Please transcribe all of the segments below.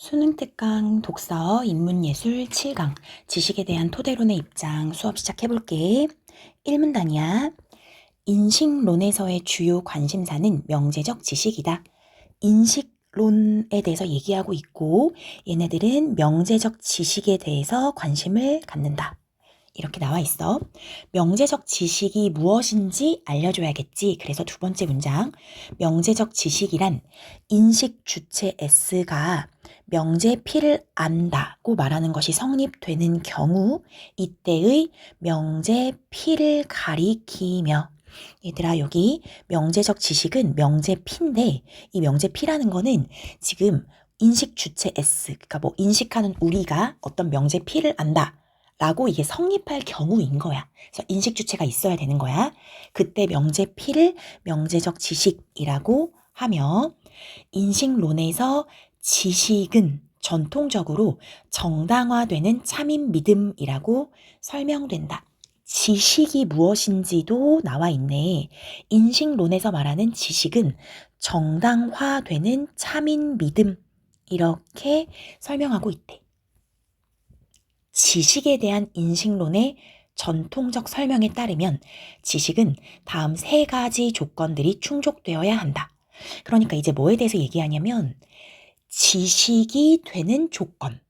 수능 특강 독서 인문예술 7강 지식에 대한 토대론의 입장 수업 시작해볼게. 1문단이야. 인식론에서의 주요 관심사는 명제적 지식이다. 인식론에 대해서 얘기하고 있고 얘네들은 명제적 지식에 대해서 관심을 갖는다. 이렇게 나와 있어. 명제적 지식이 무엇인지 알려줘야겠지. 그래서 두 번째 문장. 명제적 지식이란 인식 주체 S가 명제 P를 안다고 말하는 것이 성립되는 경우 이때의 명제 P를 가리키며 얘들아 여기 명제적 지식은 명제 P인데 이 명제 P라는 거는 지금 인식 주체 S 그러니까 뭐 인식하는 우리가 어떤 명제 P를 안다 라고 이게 성립할 경우인 거야. 그래서 인식 주체가 있어야 되는 거야. 그때 명제 P를 명제적 지식이라고 하며 인식론에서 지식은 전통적으로 정당화되는 참인 믿음이라고 설명된다. 지식이 무엇인지도 나와 있네. 인식론에서 말하는 지식은 정당화되는 참인 믿음 이렇게 설명하고 있대. 지식에 대한 인식론의 전통적 설명에 따르면 지식은 다음 세 가지 조건들이 충족되어야 한다. 그러니까 이제 뭐에 대해서 얘기하냐면 지식이 되는 조건.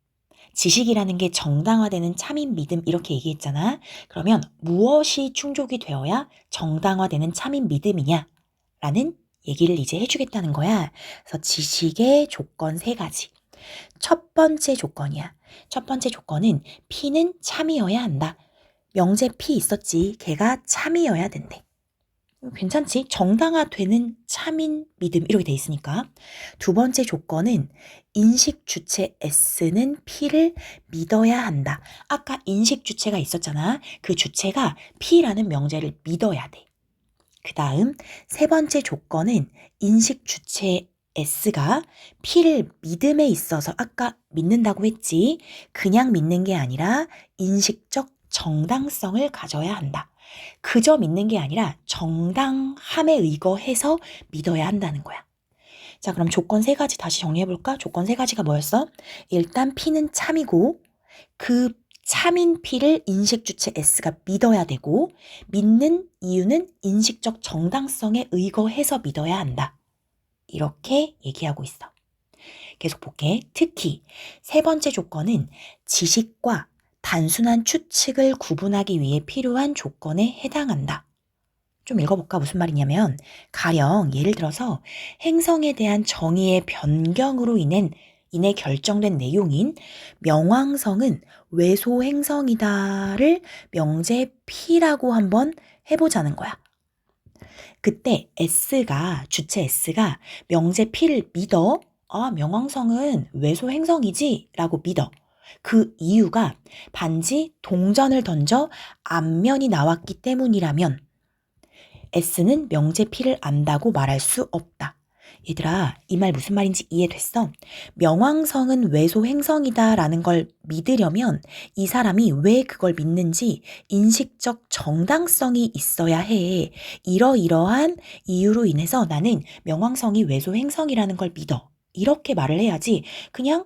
지식이라는 게 정당화되는 참인 믿음 이렇게 얘기했잖아. 그러면 무엇이 충족이 되어야 정당화되는 참인 믿음이냐? 라는 얘기를 이제 해주겠다는 거야. 그래서 지식의 조건 세 가지. 첫 번째 조건이야. 첫 번째 조건은 P는 참이어야 한다. 명제 P 있었지. 걔가 참이어야 된대. 괜찮지? 정당화되는 참인 믿음 이렇게 돼 있으니까. 두 번째 조건은 인식 주체 S는 P를 믿어야 한다. 아까 인식 주체가 있었잖아. 그 주체가 P라는 명제를 믿어야 돼. 그 다음 세 번째 조건은 인식 주체 S가 P를 믿음에 있어서 아까 믿는다고 했지. 그냥 믿는 게 아니라 인식적 정당성을 가져야 한다. 그저 믿는 게 아니라 정당함에 의거해서 믿어야 한다는 거야. 자, 그럼 조건 세 가지 다시 정리해볼까? 조건 세 가지가 뭐였어? 일단 P는 참이고 그 참인 P를 인식 주체 S가 믿어야 되고 믿는 이유는 인식적 정당성에 의거해서 믿어야 한다. 이렇게 얘기하고 있어. 계속 볼게. 특히 세 번째 조건은 지식과 단순한 추측을 구분하기 위해 필요한 조건에 해당한다. 좀 읽어볼까? 무슨 말이냐면 가령 예를 들어서 행성에 대한 정의의 변경으로 인해 결정된 내용인 명왕성은 외소 행성이다를 명제 P라고 한번 해보자는 거야. 그때 주체 S가 명제 P를 믿어. 아, 명왕성은 외소 행성이지? 라고 믿어. 그 이유가 단지 동전을 던져 앞면이 나왔기 때문이라면 S는 명제 P를 안다고 말할 수 없다. 얘들아, 이 말 무슨 말인지 이해됐어? 명왕성은 외소 행성이다 라는 걸 믿으려면 이 사람이 왜 그걸 믿는지 인식적 정당성이 있어야 해. 이러이러한 이유로 인해서 나는 명왕성이 외소 행성이라는 걸 믿어. 이렇게 말을 해야지 그냥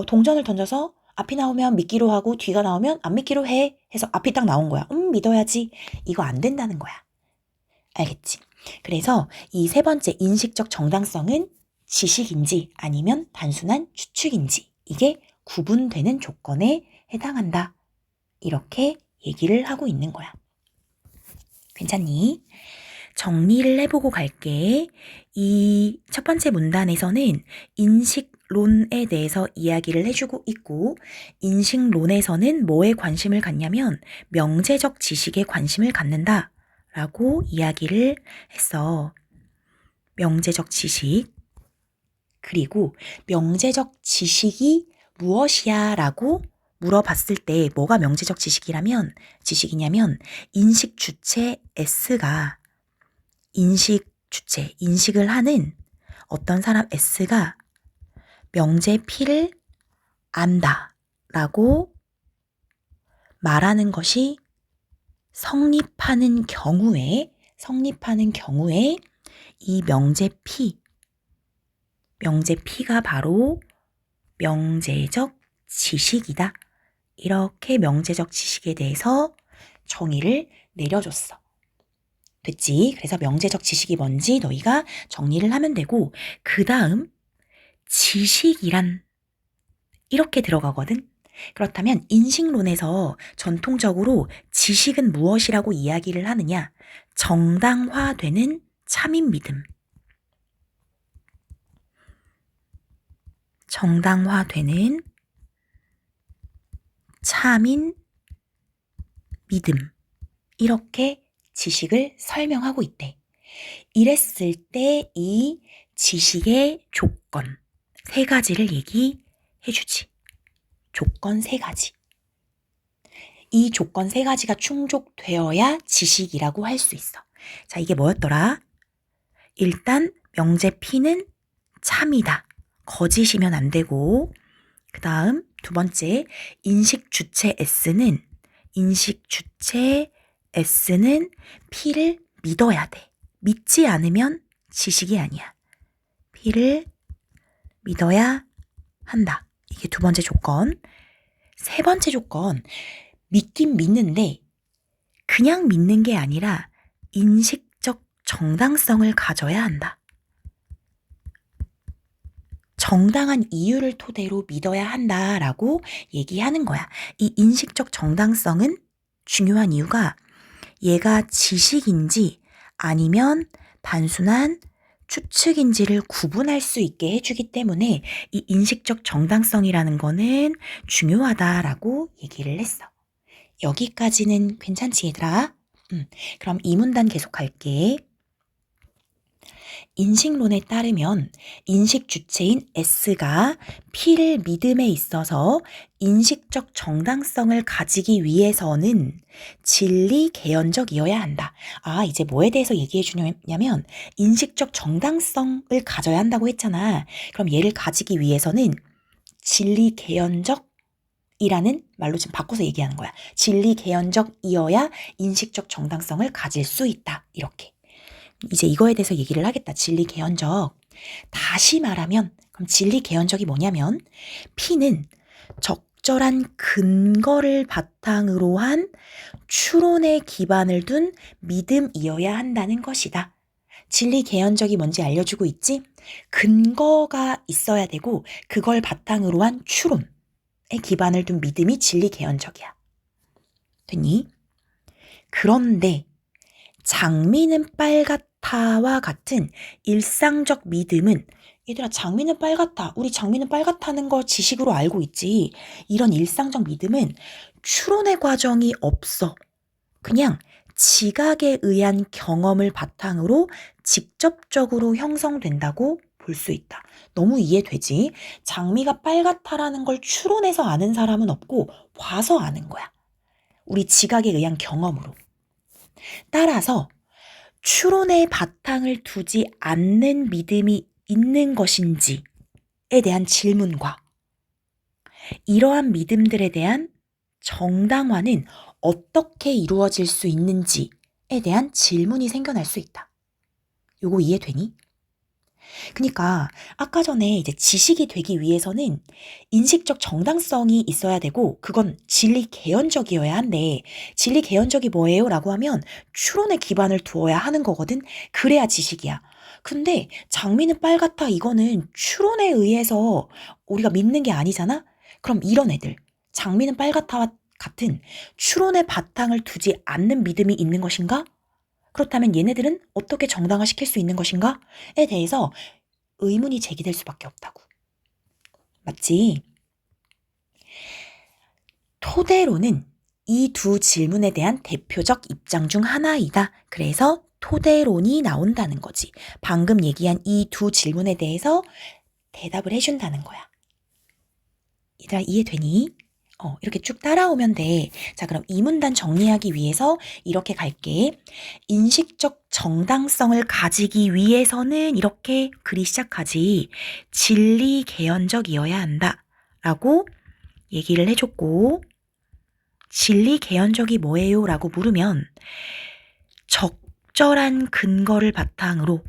동전을 던져서 앞이 나오면 믿기로 하고 뒤가 나오면 안 믿기로 해 해서 앞이 딱 나온 거야. 믿어야지. 이거 안 된다는 거야. 알겠지? 그래서 이 세 번째 인식적 정당성은 지식인지 아니면 단순한 추측인지 이게 구분되는 조건에 해당한다. 이렇게 얘기를 하고 있는 거야. 괜찮니? 정리를 해보고 갈게. 이 첫 번째 문단에서는 인식론에 대해서 이야기를 해주고 있고 인식론에서는 뭐에 관심을 갖냐면 명제적 지식에 관심을 갖는다. 라고 이야기를 했어. 명제적 지식. 그리고 명제적 지식이 무엇이야? 라고 물어봤을 때 뭐가 명제적 지식이냐면 인식 주체 S가 인식을 하는 어떤 사람 S가 명제 P를 안다 라고 말하는 것이 성립하는 경우에 이 명제 P가 바로 명제적 지식이다. 이렇게 명제적 지식에 대해서 정의를 내려줬어. 됐지? 그래서 명제적 지식이 뭔지 너희가 정리를 하면 되고, 그 다음 지식이란 이렇게 들어가거든. 그렇다면 인식론에서 전통적으로 지식은 무엇이라고 이야기를 하느냐? 정당화되는 참인 믿음. 정당화되는 참인 믿음. 이렇게 지식을 설명하고 있대. 이랬을 때 이 지식의 조건 3가지를 얘기해주지. 조건 3가지. 이 조건 3가지가 충족되어야 지식이라고 할 수 있어. 자, 이게 뭐였더라? 일단 명제 P는 참이다. 거짓이면 안 되고, 그 다음 2번째 인식 주체 S는 P를 믿어야 돼. 믿지 않으면 지식이 아니야. P를 믿어야 한다. 이게 2번째 조건. 3번째 조건, 믿긴 믿는데 그냥 믿는 게 아니라 인식적 정당성을 가져야 한다. 정당한 이유를 토대로 믿어야 한다라고 얘기하는 거야. 이 인식적 정당성은 중요한 이유가 얘가 지식인지 아니면 단순한 추측인지를 구분할 수 있게 해주기 때문에 이 인식적 정당성이라는 거는 중요하다라고 얘기를 했어. 여기까지는 괜찮지 얘들아? 그럼 이 문단 계속할게. 인식론에 따르면 인식 주체인 S가 P를 믿음에 있어서 인식적 정당성을 가지기 위해서는 진리 개연적이어야 한다. 아, 이제 뭐에 대해서 얘기해 주냐면 인식적 정당성을 가져야 한다고 했잖아. 그럼 얘를 가지기 위해서는 진리 개연적 이라는 말로 지금 바꿔서 얘기하는 거야. 진리 개연적이어야 인식적 정당성을 가질 수 있다. 이렇게. 이제 이거에 대해서 얘기를 하겠다. 진리 개연적. 다시 말하면 그럼 진리 개연적이 뭐냐면 P는 적절한 근거를 바탕으로 한 추론의 기반을 둔 믿음이어야 한다는 것이다. 진리 개연적이 뭔지 알려주고 있지? 근거가 있어야 되고 그걸 바탕으로 한 추론에 기반을 둔 믿음이 진리 개연적이야. 됐니? 그런데 장미는 빨갛다와 같은 일상적 믿음은 얘들아 장미는 빨갛다. 우리 장미는 빨갛다는 거 지식으로 알고 있지. 이런 일상적 믿음은 추론의 과정이 없어. 그냥 지각에 의한 경험을 바탕으로 직접적으로 형성된다고 볼 수 있다. 너무 이해되지? 장미가 빨갛다라는 걸 추론해서 아는 사람은 없고 봐서 아는 거야. 우리 지각에 의한 경험으로. 따라서 추론의 바탕을 두지 않는 믿음이 있는 것인지에 대한 질문과 이러한 믿음들에 대한 정당화는 어떻게 이루어질 수 있는지에 대한 질문이 생겨날 수 있다. 요거 이해되니? 그러니까 아까 전에 이제 지식이 되기 위해서는 인식적 정당성이 있어야 되고 그건 진리 개연적이어야 한데 진리 개연적이 뭐예요? 라고 하면 추론의 기반을 두어야 하는 거거든. 그래야 지식이야. 근데 장미는 빨갛다 이거는 추론에 의해서 우리가 믿는 게 아니잖아? 그럼 이런 애들 장미는 빨갛다와 같은 추론의 바탕을 두지 않는 믿음이 있는 것인가? 그렇다면 얘네들은 어떻게 정당화시킬 수 있는 것인가?에 대해서 의문이 제기될 수밖에 없다고. 맞지? 토대로는 이 2 질문에 대한 대표적 입장 중 하나이다. 그래서 토대론이 나온다는 거지. 방금 얘기한 이 2 질문에 대해서 대답을 해준다는 거야. 얘들아 이해되니? 이렇게 쭉 따라오면 돼. 자, 그럼 이 문단 정리하기 위해서 이렇게 갈게. 인식적 정당성을 가지기 위해서는 이렇게 글이 시작하지. 진리 개연적이어야 한다. 라고 얘기를 해줬고, 진리 개연적이 뭐예요? 라고 물으면 적절한 근거를 바탕으로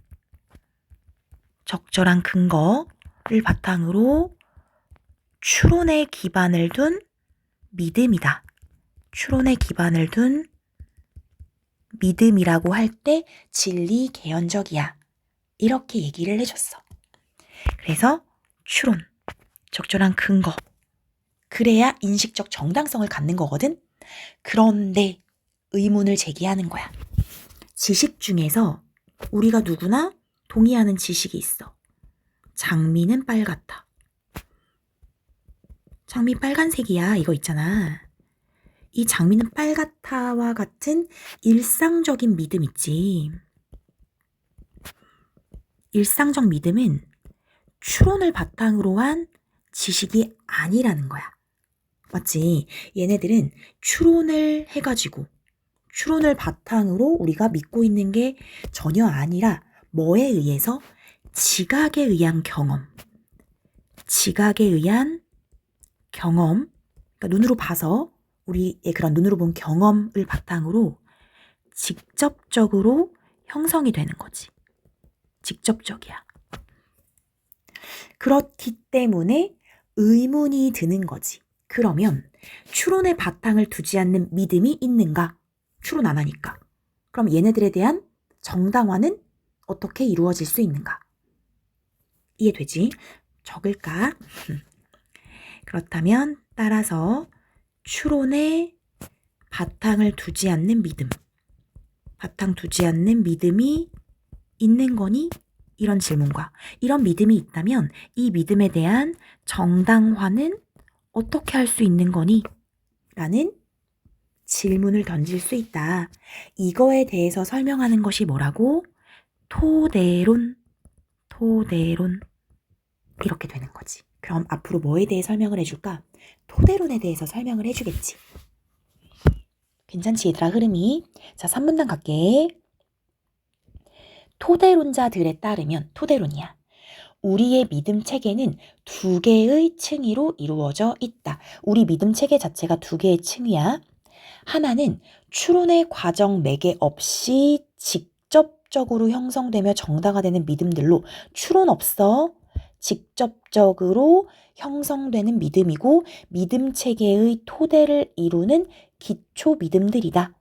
추론에 기반을 둔 믿음이다. 추론에 기반을 둔 믿음이라고 할 때 진리 개연적이야. 이렇게 얘기를 해줬어. 그래서 추론, 적절한 근거. 그래야 인식적 정당성을 갖는 거거든. 그런데 의문을 제기하는 거야. 지식 중에서 우리가 누구나 동의하는 지식이 있어. 장미는 빨갛다. 장미 빨간색이야. 이거 있잖아. 이 장미는 빨갛다와 같은 일상적인 믿음 있지. 일상적 믿음은 추론을 바탕으로 한 지식이 아니라는 거야. 맞지? 얘네들은 추론을 해가지고 추론을 바탕으로 우리가 믿고 있는 게 전혀 아니라 뭐에 의해서? 지각에 의한 경험. 지각에 의한 경험. 그러니까 눈으로 봐서 우리의 그런 눈으로 본 경험을 바탕으로 직접적으로 형성이 되는 거지. 직접적이야. 그렇기 때문에 의문이 드는 거지. 그러면 추론의 바탕을 두지 않는 믿음이 있는가? 추론 안 하니까. 그럼 얘네들에 대한 정당화는 어떻게 이루어질 수 있는가? 이해되지? 적을까? 그렇다면 따라서 추론에 바탕을 두지 않는 믿음. 바탕 두지 않는 믿음이 있는 거니? 이런 질문과 이런 믿음이 있다면 이 믿음에 대한 정당화는 어떻게 할 수 있는 거니? 라는 질문을 던질 수 있다. 이거에 대해서 설명하는 것이 뭐라고? 토대론. 이렇게 되는 거지. 그럼 앞으로 뭐에 대해 설명을 해줄까? 토대론에 대해서 설명을 해주겠지. 괜찮지 얘들아 흐름이? 자 3문단 갈게. 토대론자들에 따르면 토대론이야. 우리의 믿음 체계는 두 개의 층위로 이루어져 있다. 우리 믿음 체계 자체가 두 개의 층위야. 하나는 추론의 과정 매개 없이 직접적으로 형성되며 정당화되는 믿음들로 추론 없어 직접적으로 형성되는 믿음이고 믿음 체계의 토대를 이루는 기초 믿음들이다.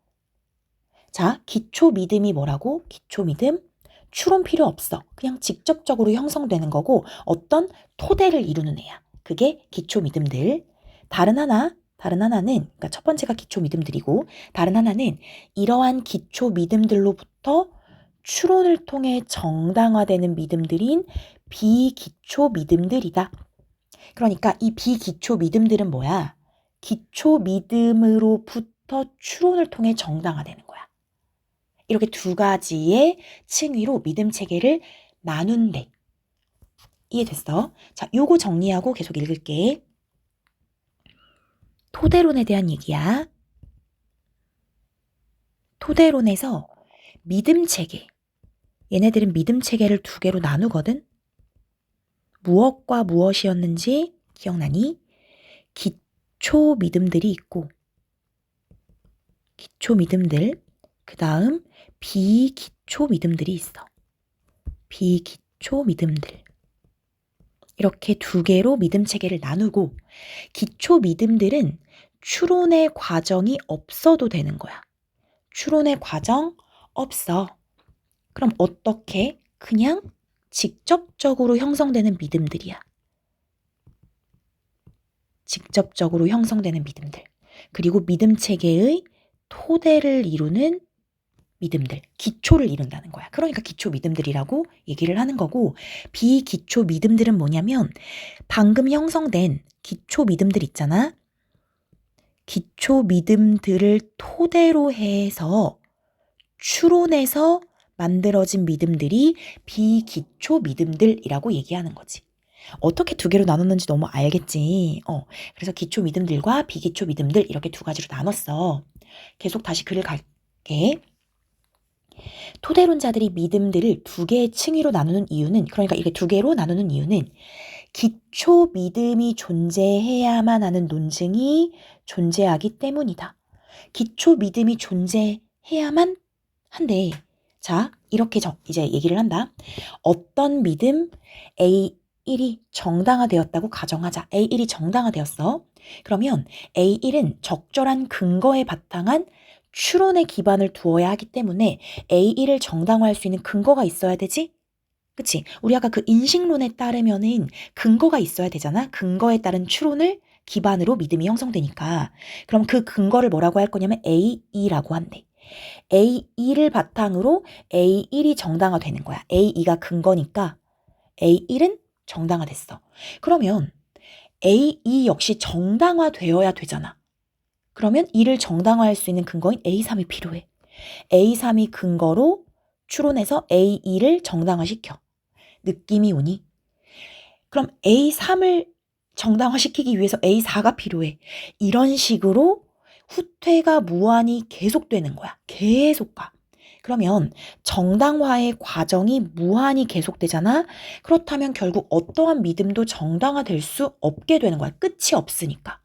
자, 기초 믿음이 뭐라고? 기초 믿음? 추론 필요 없어. 그냥 직접적으로 형성되는 거고 어떤 토대를 이루는 애야. 그게 기초 믿음들. 다른 하나는 그러니까 첫 번째가 기초 믿음들이고 다른 하나는 이러한 기초 믿음들로부터 추론을 통해 정당화되는 믿음들인 비기초 믿음들이다. 그러니까 이 비기초 믿음들은 뭐야? 기초 믿음으로부터 추론을 통해 정당화되는 거야. 이렇게 두 가지의 층위로 믿음 체계를 나눈대. 이해됐어? 자, 요거 정리하고 계속 읽을게. 토대론에 대한 얘기야. 토대론에서 믿음 체계. 얘네들은 믿음 체계를 두 개로 나누거든. 무엇과 무엇이었는지 기억나니? 기초 믿음들이 있고 기초 믿음들, 그 다음 비기초 믿음들이 있어. 비기초 믿음들. 이렇게 두 개로 믿음 체계를 나누고 기초 믿음들은 추론의 과정이 없어도 되는 거야. 추론의 과정 없어. 그럼 어떻게? 그냥 직접적으로 형성되는 믿음들이야. 직접적으로 형성되는 믿음들. 그리고 믿음 체계의 토대를 이루는 믿음들, 기초를 이룬다는 거야. 그러니까 기초 믿음들이라고 얘기를 하는 거고 비기초 믿음들은 뭐냐면 방금 형성된 기초 믿음들 있잖아. 기초 믿음들을 토대로 해서 추론해서 만들어진 믿음들이 비기초 믿음들이라고 얘기하는 거지. 어떻게 두 개로 나눴는지 너무 알겠지. 그래서 기초 믿음들과 비기초 믿음들 이렇게 두 가지로 나눴어. 계속 다시 글을 갈게. 토대론자들이 믿음들을 두 개의 층위로 나누는 이유는 그러니까 이게 두 개로 나누는 이유는 기초 믿음이 존재해야만 하는 논증이 존재하기 때문이다. 기초 믿음이 존재해야만 한데 자 이렇게 이제 얘기를 한다. 어떤 믿음 A A1이 정당화되었다고 가정하자. A1이 정당화되었어. 그러면 A1은 적절한 근거에 바탕한 추론의 기반을 두어야 하기 때문에 A1을 정당화할 수 있는 근거가 있어야 되지? 그치? 우리 아까 그 인식론에 따르면은 근거가 있어야 되잖아? 근거에 따른 추론을 기반으로 믿음이 형성되니까. 그럼 그 근거를 뭐라고 할 거냐면 A2라고 한대. A2를 바탕으로 A1이 정당화되는 거야. A2가 근거니까 A1은 정당화됐어. 그러면 A2 역시 정당화되어야 되잖아. 그러면 이를 정당화할 수 있는 근거인 A3이 필요해. A3이 근거로 추론해서 A2를 정당화시켜. 느낌이 오니? 그럼 A3을 정당화시키기 위해서 A4가 필요해. 이런 식으로 후퇴가 무한히 계속되는 거야. 계속 가. 그러면 정당화의 과정이 무한히 계속되잖아. 그렇다면 결국 어떠한 믿음도 정당화될 수 없게 되는 거야. 끝이 없으니까.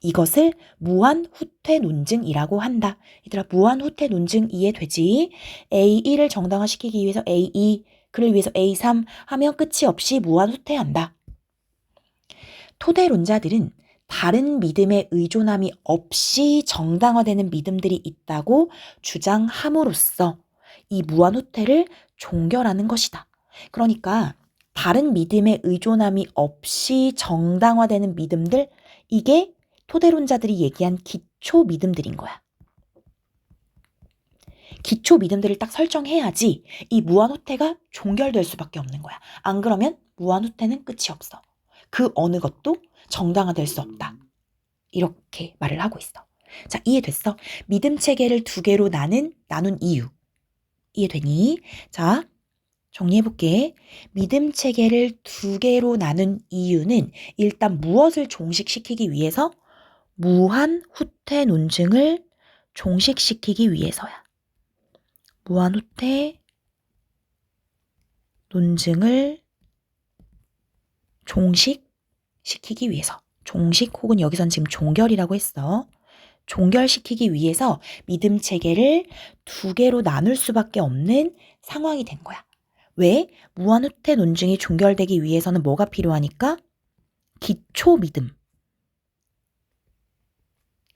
이것을 무한 후퇴 논증이라고 한다. 얘들아, 무한 후퇴 논증 이해되지? A1을 정당화시키기 위해서 A2, 그를 위해서 A3 하면 끝이 없이 무한 후퇴한다. 토대론자들은 다른 믿음에 의존함이 없이 정당화되는 믿음들이 있다고 주장함으로써 이 무한 후퇴를 종결하는 것이다. 그러니까 다른 믿음에 의존함이 없이 정당화되는 믿음들, 이게 토대론자들이 얘기한 기초 믿음들인 거야. 기초 믿음들을 딱 설정해야지 이 무한 후퇴가 종결될 수밖에 없는 거야. 안 그러면 무한 후퇴는 끝이 없어. 그 어느 것도 정당화될 수 없다. 이렇게 말을 하고 있어. 자, 이해됐어? 믿음 체계를 두 개로 나눈 이유. 이해되니? 자, 정리해볼게. 믿음 체계를 두 개로 나눈 이유는 일단 무엇을 종식시키기 위해서? 무한 후퇴 논증을 종식시키기 위해서야. 무한 후퇴 논증을 종식시키기 위해서. 종식 혹은 여기선 지금 종결이라고 했어. 종결시키기 위해서 믿음 체계를 두 개로 나눌 수밖에 없는 상황이 된 거야. 왜? 무한 후퇴 논증이 종결되기 위해서는 뭐가 필요하니까? 기초 믿음.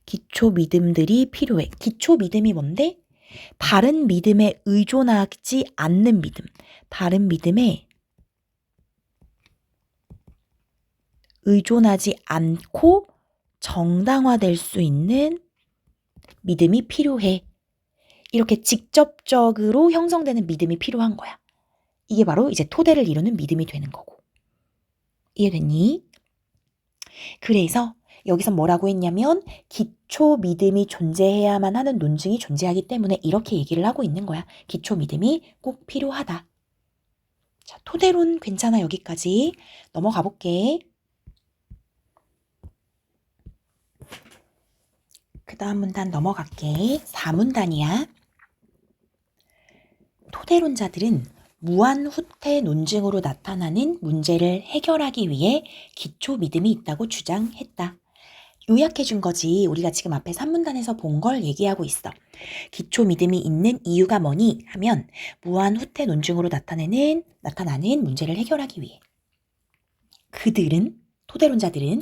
기초 믿음들이 필요해. 기초 믿음이 뭔데? 다른 믿음에 의존하지 않는 믿음. 다른 믿음에 의존하지 않고 정당화될 수 있는 믿음이 필요해. 이렇게 직접적으로 형성되는 믿음이 필요한 거야. 이게 바로 이제 토대를 이루는 믿음이 되는 거고. 이해됐니? 그래서 여기서 뭐라고 했냐면 기초 믿음이 존재해야만 하는 논증이 존재하기 때문에 이렇게 얘기를 하고 있는 거야. 기초 믿음이 꼭 필요하다. 자, 토대론 괜찮아. 여기까지 넘어가 볼게. 그 다음 문단 넘어갈게. 4문단이야. 토대론자들은 무한 후퇴 논증으로 나타나는 문제를 해결하기 위해 기초 믿음이 있다고 주장했다. 요약해 준 거지. 우리가 지금 앞에 3문단에서 본 걸 얘기하고 있어. 기초 믿음이 있는 이유가 뭐니? 하면 무한 후퇴 논증으로 나타나는 문제를 해결하기 위해. 토대론자들은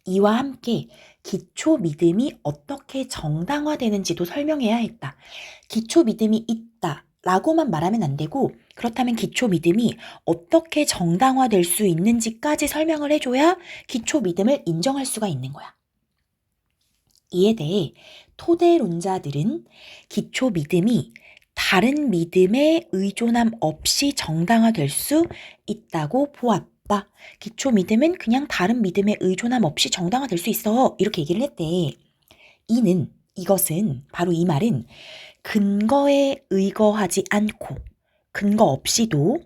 이와 함께 기초 믿음이 어떻게 정당화되는지도 설명해야 했다. 기초 믿음이 있다 라고만 말하면 안 되고, 그렇다면 기초 믿음이 어떻게 정당화될 수 있는지까지 설명을 해줘야 기초 믿음을 인정할 수가 있는 거야. 이에 대해 토대론자들은 기초 믿음이 다른 믿음에 의존함 없이 정당화될 수 있다고 보았다. 기초 믿음은 그냥 다른 믿음에 의존함 없이 정당화될 수 있어. 이렇게 얘기를 했대. 이것은 바로 이 말은 근거에 의거하지 않고 근거 없이도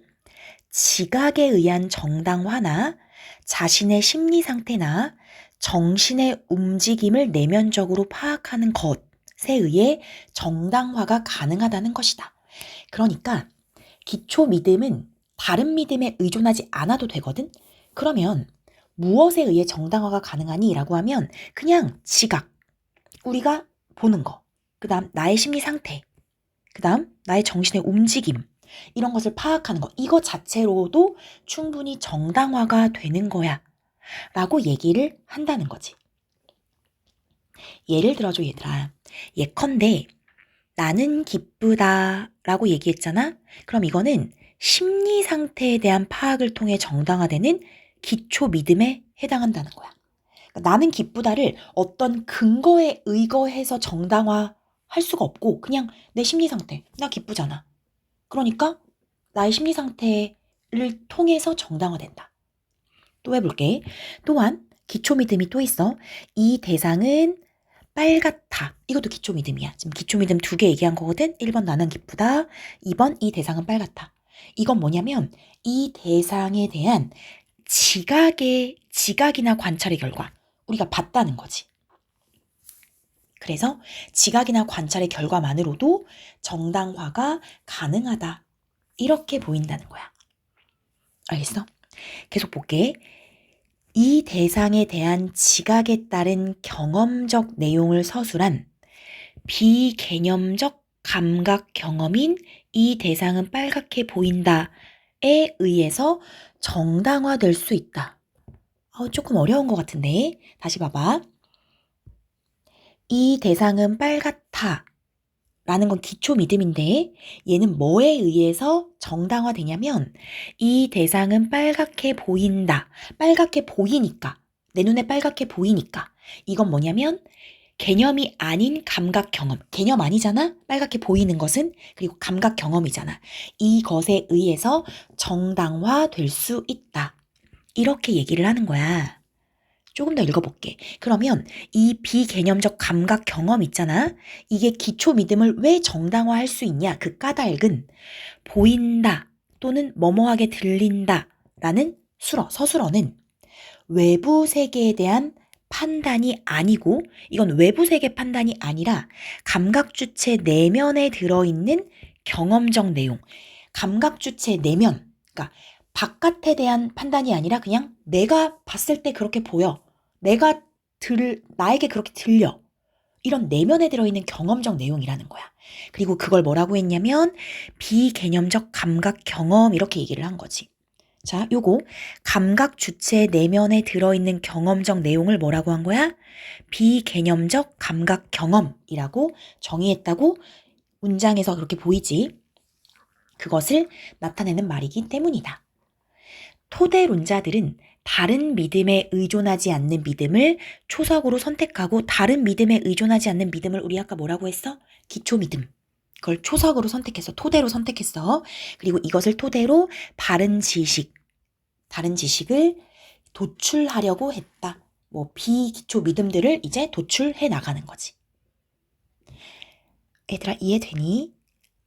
지각에 의한 정당화나 자신의 심리 상태나 정신의 움직임을 내면적으로 파악하는 것에 의해 정당화가 가능하다는 것이다. 그러니까 기초 믿음은 다른 믿음에 의존하지 않아도 되거든? 그러면 무엇에 의해 정당화가 가능하니? 라고 하면 그냥 지각, 우리가 보는 거, 그 다음 나의 심리 상태, 그 다음 나의 정신의 움직임, 이런 것을 파악하는 거, 이거 자체로도 충분히 정당화가 되는 거야 라고 얘기를 한다는 거지. 예를 들어줘 얘들아. 예컨대 나는 기쁘다 라고 얘기했잖아. 그럼 이거는 심리 상태에 대한 파악을 통해 정당화되는 기초 믿음에 해당한다는 거야. 그러니까 나는 기쁘다를 어떤 근거에 의거해서 정당화할 수가 없고 그냥 내 심리 상태, 나 기쁘잖아. 그러니까 나의 심리 상태를 통해서 정당화된다. 또 해볼게. 또한 기초 믿음이 또 있어. 이 대상은 빨갛다. 이것도 기초 믿음이야. 지금 기초 믿음 2개 얘기한 거거든. 1번 나는 기쁘다. 2번 이 대상은 빨갛다. 이건 뭐냐면 이 대상에 대한 지각이나 관찰의 결과 우리가 봤다는 거지. 그래서 지각이나 관찰의 결과만으로도 정당화가 가능하다. 이렇게 보인다는 거야. 알겠어? 계속 볼게. 이 대상에 대한 지각에 따른 경험적 내용을 서술한 비개념적 감각 경험인 이 대상은 빨갛게 보인다에 의해서 정당화될 수 있다. 조금 어려운 것 같은데 다시 봐봐. 이 대상은 빨갛다 라는 건 기초 믿음인데 얘는 뭐에 의해서 정당화되냐면 이 대상은 빨갛게 보인다. 빨갛게 보이니까 내 눈에 빨갛게 보이니까 이건 뭐냐면 개념이 아닌 감각 경험. 개념 아니잖아? 빨갛게 보이는 것은. 그리고 감각 경험이잖아. 이것에 의해서 정당화될 수 있다. 이렇게 얘기를 하는 거야. 조금 더 읽어볼게. 그러면 이 비개념적 감각 경험 있잖아. 이게 기초 믿음을 왜 정당화할 수 있냐? 그 까닭은 보인다 또는 뭐뭐하게 들린다 라는 서술어는 외부 세계에 대한 판단이 아니고 이건 외부 세계 판단이 아니라 감각 주체 내면에 들어있는 경험적 내용. 감각 주체 내면, 그러니까 바깥에 대한 판단이 아니라 그냥 내가 봤을 때 그렇게 보여. 나에게 그렇게 들려. 이런 내면에 들어있는 경험적 내용이라는 거야. 그리고 그걸 뭐라고 했냐면 비개념적 감각 경험 이렇게 얘기를 한 거지. 자, 요거 감각 주체 내면에 들어있는 경험적 내용을 뭐라고 한 거야? 비개념적 감각 경험이라고 정의했다고 문장에서 그렇게 보이지. 그것을 나타내는 말이기 때문이다. 토대론자들은 다른 믿음에 의존하지 않는 믿음을 초석으로 선택하고 다른 믿음에 의존하지 않는 믿음을 우리 아까 뭐라고 했어? 기초 믿음. 그걸 초석으로 선택했어. 토대로 선택했어. 그리고 이것을 토대로 다른 지식을 도출하려고 했다. 비기초 믿음들을 이제 도출해 나가는 거지. 얘들아 이해되니?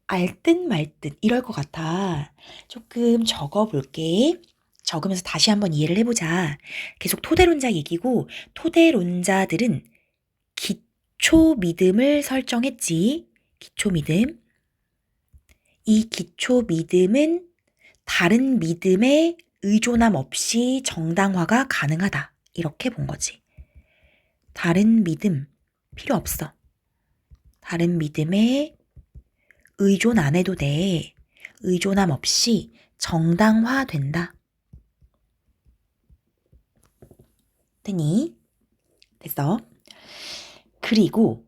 알 듯 말 듯 이럴 것 같아. 조금 적어볼게. 적으면서 다시 한번 이해를 해보자. 계속 토대론자 얘기고 토대론자들은 기초 믿음을 설정했지. 기초 믿음. 이 기초 믿음은 다른 믿음에 의존함 없이 정당화가 가능하다. 이렇게 본 거지. 다른 믿음 필요 없어. 다른 믿음에 의존 안 해도 돼. 의존함 없이 정당화된다. 됐니? 됐어. 그리고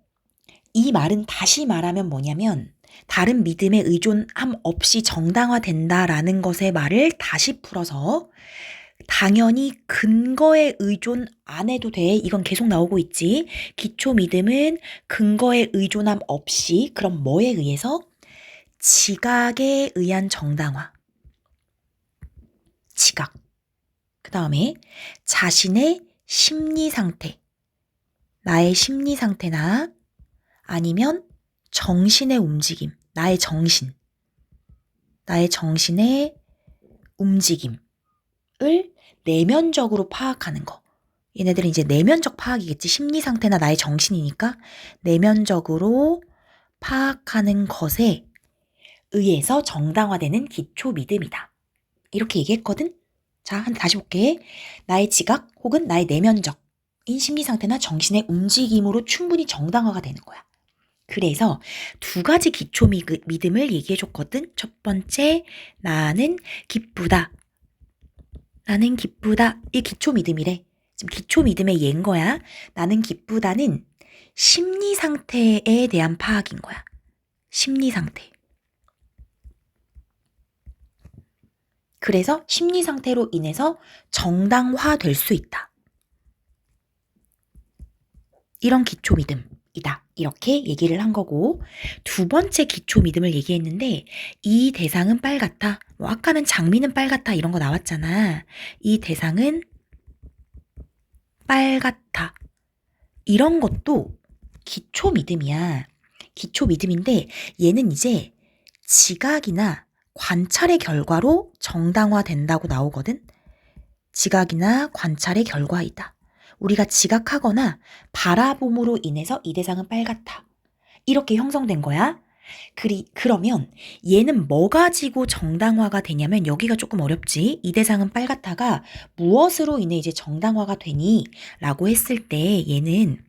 이 말은 다시 말하면 뭐냐면 다른 믿음에 의존함 없이 정당화된다라는 것의 말을 다시 풀어서 당연히 근거에 의존 안 해도 돼. 이건 계속 나오고 있지. 기초 믿음은 근거에 의존함 없이 그럼 뭐에 의해서? 지각에 의한 정당화. 지각. 그 다음에 자신의 심리 상태. 나의 심리 상태나 아니면 정신의 움직임. 나의 정신의 움직임을 내면적으로 파악하는 거. 얘네들은 이제 내면적 파악이겠지. 심리 상태나 나의 정신이니까 내면적으로 파악하는 것에 의해서 정당화되는 기초 믿음이다. 이렇게 얘기했거든. 자, 다시 볼게. 나의 지각 혹은 나의 내면적인 심리 상태나 정신의 움직임으로 충분히 정당화가 되는 거야. 그래서 두 가지 기초 믿음을 얘기해 줬거든. 첫 번째, 나는 기쁘다. 나는 기쁘다. 이 기초 믿음이래. 지금 기초 믿음의 예인 거야. 나는 기쁘다는 심리 상태에 대한 파악인 거야. 심리 상태. 그래서 심리 상태로 인해서 정당화될 수 있다. 이런 기초 믿음이다. 이렇게 얘기를 한 거고, 두 번째 기초 믿음을 얘기했는데 이 대상은 빨갛다. 아까는 장미는 빨갛다 이런 거 나왔잖아. 이 대상은 빨갛다. 이런 것도 기초 믿음이야. 기초 믿음인데 얘는 이제 지각이나 관찰의 결과로 정당화된다고 나오거든. 지각이나 관찰의 결과이다. 우리가 지각하거나 바라봄으로 인해서 이 대상은 빨갛다. 이렇게 형성된 거야. 그러면 얘는 뭐 가지고 정당화가 되냐면 여기가 조금 어렵지. 이 대상은 빨갛다가 무엇으로 인해 이제 정당화가 되니? 라고 했을 때 얘는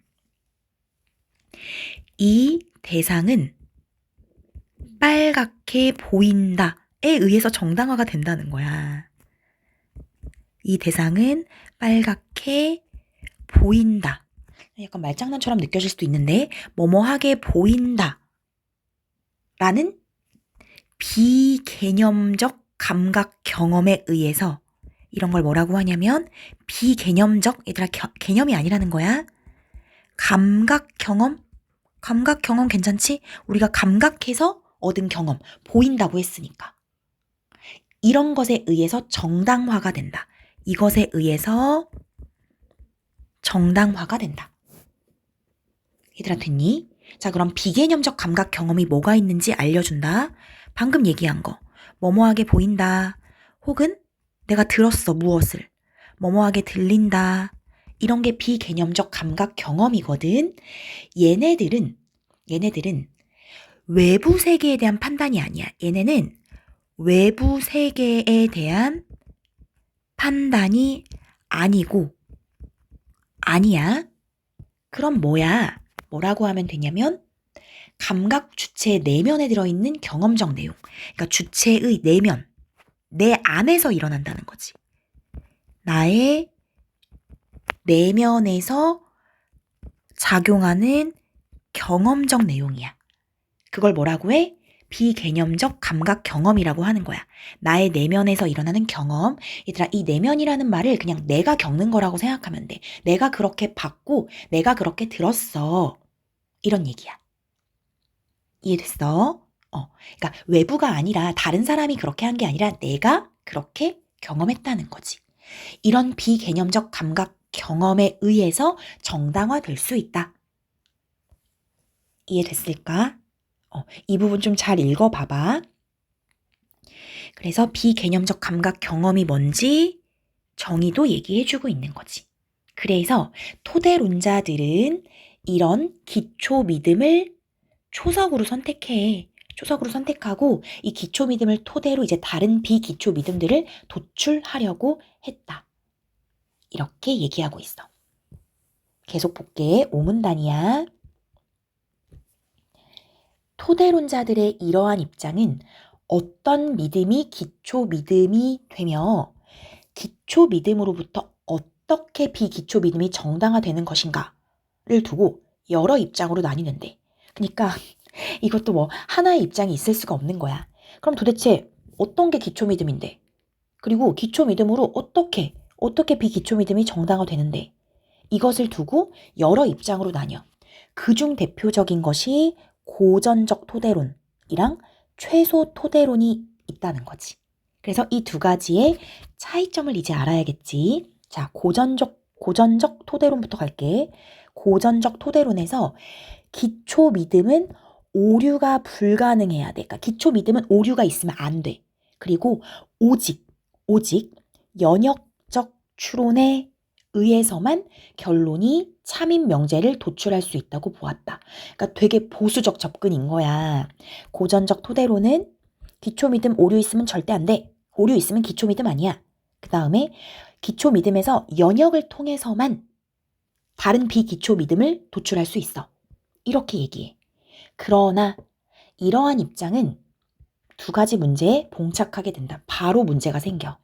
이 대상은 빨갛게 보인다에 의해서 정당화가 된다는 거야. 이 대상은 빨갛게 보인다. 약간 말장난처럼 느껴질 수도 있는데 뭐뭐하게 보인다 라는 비개념적 감각 경험에 의해서 이런 걸 뭐라고 하냐면 비개념적, 얘들아 개념이 아니라는 거야. 감각 경험 괜찮지? 우리가 감각해서 얻은 경험, 보인다고 했으니까. 이런 것에 의해서 정당화가 된다. 이것에 의해서 정당화가 된다. 얘들아 됐니? 자, 그럼 비개념적 감각 경험이 뭐가 있는지 알려준다. 방금 얘기한 거. 뭐뭐하게 보인다. 혹은 내가 들었어, 무엇을. 뭐뭐하게 들린다. 이런 게 비개념적 감각 경험이거든. 얘네들은 외부 세계에 대한 판단이 아니야. 얘네는 외부 세계에 대한 판단이 아니고 아니야. 그럼 뭐야? 뭐라고 하면 되냐면 감각 주체의 내면에 들어있는 경험적 내용. 그러니까 주체의 내면, 내 안에서 일어난다는 거지. 나의 내면에서 작용하는 경험적 내용이야. 그걸 뭐라고 해? 비개념적 감각 경험이라고 하는 거야. 나의 내면에서 일어나는 경험. 얘들아, 이 내면이라는 말을 그냥 내가 겪는 거라고 생각하면 돼. 내가 그렇게 봤고 내가 그렇게 들었어. 이런 얘기야. 이해됐어? 그러니까 외부가 아니라 다른 사람이 그렇게 한 게 아니라 내가 그렇게 경험했다는 거지. 이런 비개념적 감각 경험에 의해서 정당화될 수 있다. 이해됐을까? 이 부분 좀 잘 읽어봐봐. 그래서 비개념적 감각 경험이 뭔지 정의도 얘기해주고 있는 거지. 그래서 토대론자들은 이런 기초 믿음을 초석으로 선택해. 초석으로 선택하고 이 기초 믿음을 토대로 이제 다른 비기초 믿음들을 도출하려고 했다. 이렇게 얘기하고 있어. 계속 볼게. 오문단이야. 토대론자들의 이러한 입장은 어떤 믿음이 기초 믿음이 되며 기초 믿음으로부터 어떻게 비기초 믿음이 정당화되는 것인가를 두고 여러 입장으로 나뉘는데, 그러니까 이것도 뭐 하나의 입장이 있을 수가 없는 거야. 그럼 도대체 어떤 게 기초 믿음인데? 그리고 기초 믿음으로 어떻게 비기초 믿음이 정당화되는데? 이것을 두고 여러 입장으로 나뉘어. 그중 대표적인 것이 고전적 토대론이랑 최소 토대론이 있다는 거지. 그래서 이 두 가지의 차이점을 이제 알아야겠지. 자, 고전적 토대론부터 갈게. 고전적 토대론에서 기초 믿음은 오류가 불가능해야 돼. 그러니까 기초 믿음은 오류가 있으면 안 돼. 그리고 오직 연역적 추론에 의해서만 결론이 참인 명제를 도출할 수 있다고 보았다. 그러니까 되게 보수적 접근인 거야. 고전적 토대로는 기초 믿음 오류 있으면 절대 안 돼. 오류 있으면 기초 믿음 아니야. 그 다음에 기초 믿음에서 연역을 통해서만 다른 비기초 믿음을 도출할 수 있어. 이렇게 얘기해. 그러나 이러한 입장은 두 가지 문제에 봉착하게 된다. 바로 문제가 생겨.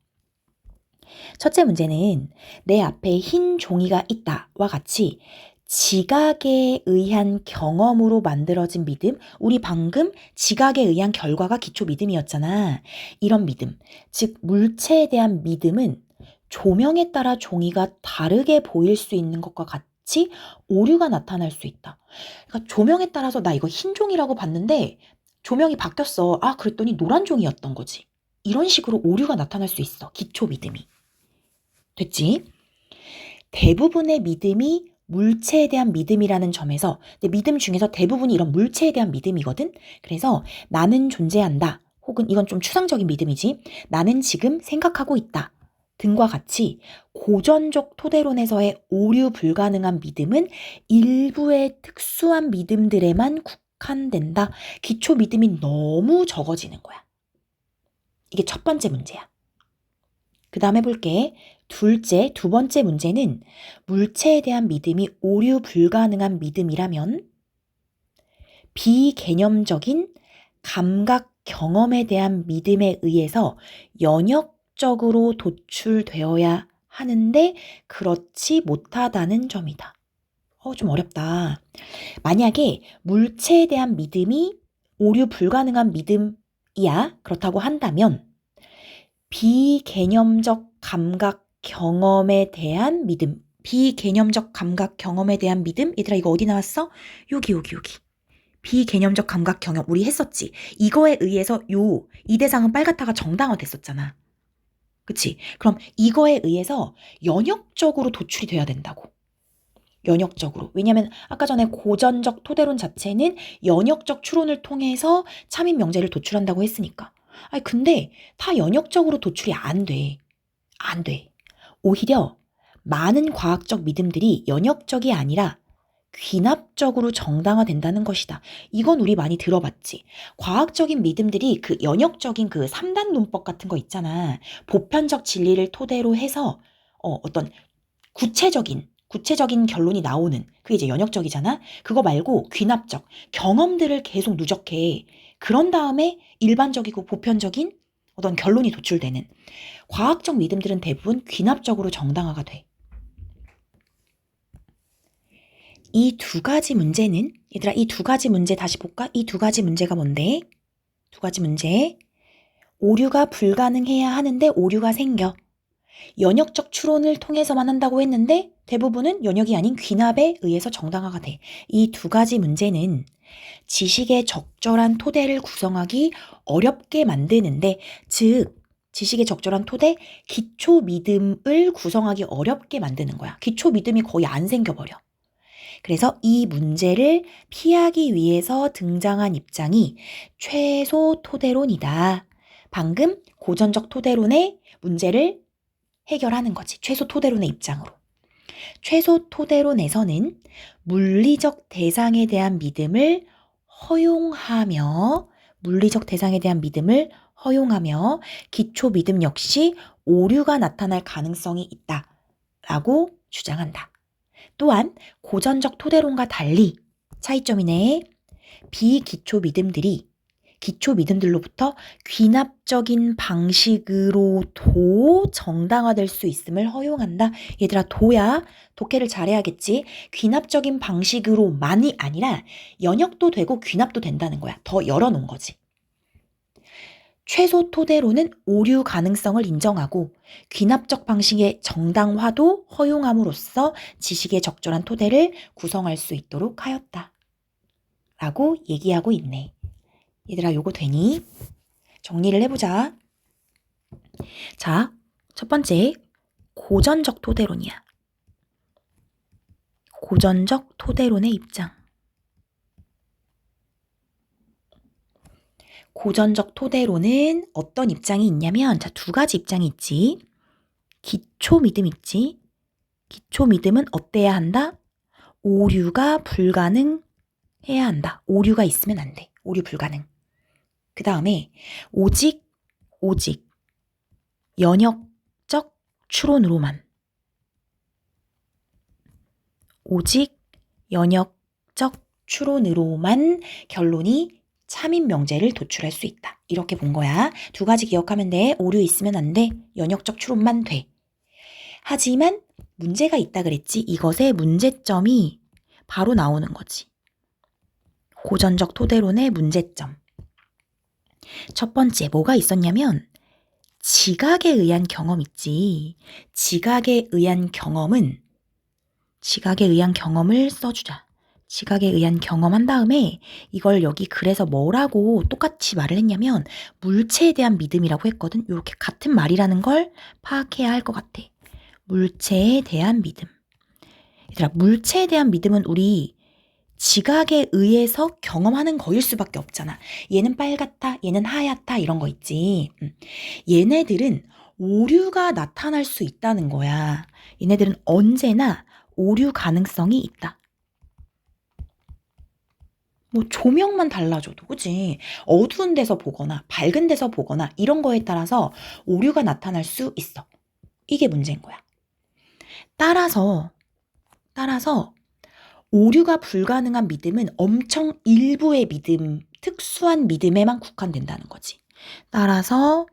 첫째 문제는 내 앞에 흰 종이가 있다와 같이 지각에 의한 경험으로 만들어진 믿음, 우리 방금 지각에 의한 결과가 기초 믿음이었잖아. 이런 믿음, 즉 물체에 대한 믿음은 조명에 따라 종이가 다르게 보일 수 있는 것과 같이 오류가 나타날 수 있다. 그러니까 조명에 따라서 나 이거 흰 종이라고 봤는데 조명이 바뀌었어. 아, 그랬더니 노란 종이였던 거지. 이런 식으로 오류가 나타날 수 있어. 기초 믿음이. 됐지? 대부분의 믿음이 물체에 대한 믿음이라는 점에서 믿음 중에서 대부분이 이런 물체에 대한 믿음이거든. 그래서 나는 존재한다. 혹은 이건 좀 추상적인 믿음이지. 나는 지금 생각하고 있다. 등과 같이 고전적 토대론에서의 오류 불가능한 믿음은 일부의 특수한 믿음들에만 국한된다. 기초 믿음이 너무 적어지는 거야. 이게 첫 번째 문제야. 그 다음 해볼게. 두 번째 문제는 물체에 대한 믿음이 오류 불가능한 믿음이라면 비개념적인 감각 경험에 대한 믿음에 의해서 연역적으로 도출되어야 하는데 그렇지 못하다는 점이다. 좀 어렵다. 만약에 물체에 대한 믿음이 오류 불가능한 믿음이야. 그렇다고 한다면 비개념적 감각 경험에 대한 믿음. 비개념적 감각 경험에 대한 믿음. 얘들아 이거 어디 나왔어? 여기. 비개념적 감각 경험 우리 했었지. 이거에 의해서 이 대상은 빨갛다가 정당화됐었잖아. 그치? 그럼 이거에 의해서 연역적으로 도출이 돼야 된다고. 연역적으로. 왜냐면 아까 전에 고전적 토대론 자체는 연역적 추론을 통해서 참인 명제를 도출한다고 했으니까. 아니 근데 다 연역적으로 도출이 안 돼. 안 돼. 오히려 많은 과학적 믿음들이 연역적이 아니라 귀납적으로 정당화된다는 것이다. 이건 우리 많이 들어봤지. 과학적인 믿음들이 그 연역적인 그 3단 논법 같은 거 있잖아. 보편적 진리를 토대로 해서 어떤 구체적인 결론이 나오는 그게 이제 연역적이잖아. 그거 말고 귀납적 경험들을 계속 누적해. 그런 다음에 일반적이고 보편적인 어떤 결론이 도출되는 과학적 믿음들은 대부분 귀납적으로 정당화가 돼. 이 두 가지 문제는 얘들아 이 두 가지 문제 다시 볼까? 이 두 가지 문제가 뭔데? 두 가지 문제. 오류가 불가능해야 하는데 오류가 생겨. 연역적 추론을 통해서만 한다고 했는데 대부분은 연역이 아닌 귀납에 의해서 정당화가 돼. 이 두 가지 문제는 지식의 적절한 토대를 구성하기 어렵게 만드는데, 즉 지식의 적절한 토대, 기초 믿음을 구성하기 어렵게 만드는 거야. 기초 믿음이 거의 안 생겨버려. 그래서 이 문제를 피하기 위해서 등장한 입장이 최소 토대론이다. 방금 고전적 토대론의 문제를 해결하는 거지. 최소 토대론의 입장으로. 최소 토대론에서는 물리적 대상에 대한 믿음을 허용하며 기초 믿음 역시 오류가 나타날 가능성이 있다라고 주장한다. 또한 고전적 토대론과 달리 차이점이네. 비기초 믿음들이 기초 믿음들로부터 귀납적인 방식으로도 정당화될 수 있음을 허용한다. 얘들아 도야. 독해를 잘해야겠지. 귀납적인 방식으로만이 아니라 연역도 되고 귀납도 된다는 거야. 더 열어놓은 거지. 최소 토대로는 오류 가능성을 인정하고 귀납적 방식의 정당화도 허용함으로써 지식의 적절한 토대를 구성할 수 있도록 하였다. 라고 얘기하고 있네. 얘들아 요거 되니? 정리를 해보자. 자, 첫 번째 고전적 토대론이야. 고전적 토대론의 입장. 고전적 토대론은 어떤 입장이 있냐면 두 가지 입장이 있지. 기초 믿음 있지. 기초 믿음은 어때야 한다? 오류가 불가능해야 한다. 오류가 있으면 안 돼. 오류 불가능. 그 다음에 오직 연역적 추론으로만. 오직 연역적 추론으로만 결론이 참인 명제를 도출할 수 있다. 이렇게 본 거야. 두 가지 기억하면 돼. 오류 있으면 안 돼. 연역적 추론만 돼. 하지만 문제가 있다 그랬지. 이것의 문제점이 바로 나오는 거지. 고전적 토대론의 문제점. 첫 번째, 뭐가 있었냐면 지각에 의한 경험 있지. 지각에 의한 경험을 써주자. 지각에 의한 경험한 다음에 이걸 여기 글에서 뭐라고 똑같이 말을 했냐면 물체에 대한 믿음이라고 했거든. 이렇게 같은 말이라는 걸 파악해야 할 것 같아. 물체에 대한 믿음. 얘들아, 물체에 대한 믿음은 우리 지각에 의해서 경험하는 거일 수밖에 없잖아. 얘는 빨갛다, 얘는 하얗다 이런 거 있지. 얘네들은 오류가 나타날 수 있다는 거야. 얘네들은 언제나 오류 가능성이 있다. 뭐 조명만 달라져도, 그치? 어두운 데서 보거나 밝은 데서 보거나 이런 거에 따라서 오류가 나타날 수 있어. 이게 문제인 거야. 따라서 오류가 불가능한 믿음은 엄청 일부의 믿음, 특수한 믿음에만 국한된다는 거지. 따라서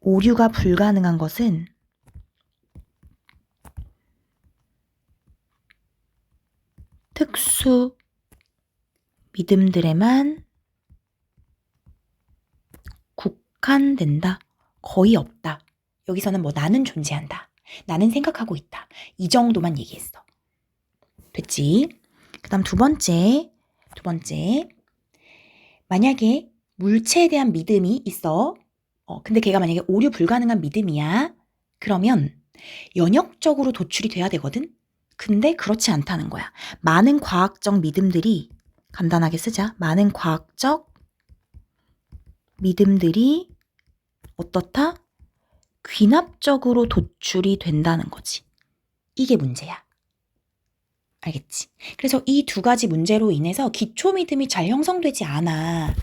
오류가 불가능한 것은 특수 믿음들에만 국한된다. 거의 없다. 여기서는 뭐 나는 존재한다. 나는 생각하고 있다. 이 정도만 얘기했어. 됐지? 그 다음 두 번째. 만약에 물체에 대한 믿음이 있어. 근데 걔가 만약에 오류 불가능한 믿음이야. 그러면 연역적으로 도출이 돼야 되거든? 근데 그렇지 않다는 거야. 많은 과학적 믿음들이, 간단하게 쓰자. 많은 과학적 믿음들이 어떻다? 귀납적으로 도출이 된다는 거지. 이게 문제야. 알겠지? 그래서 이 두 가지 문제로 인해서 기초 믿음이 잘 형성되지 않아.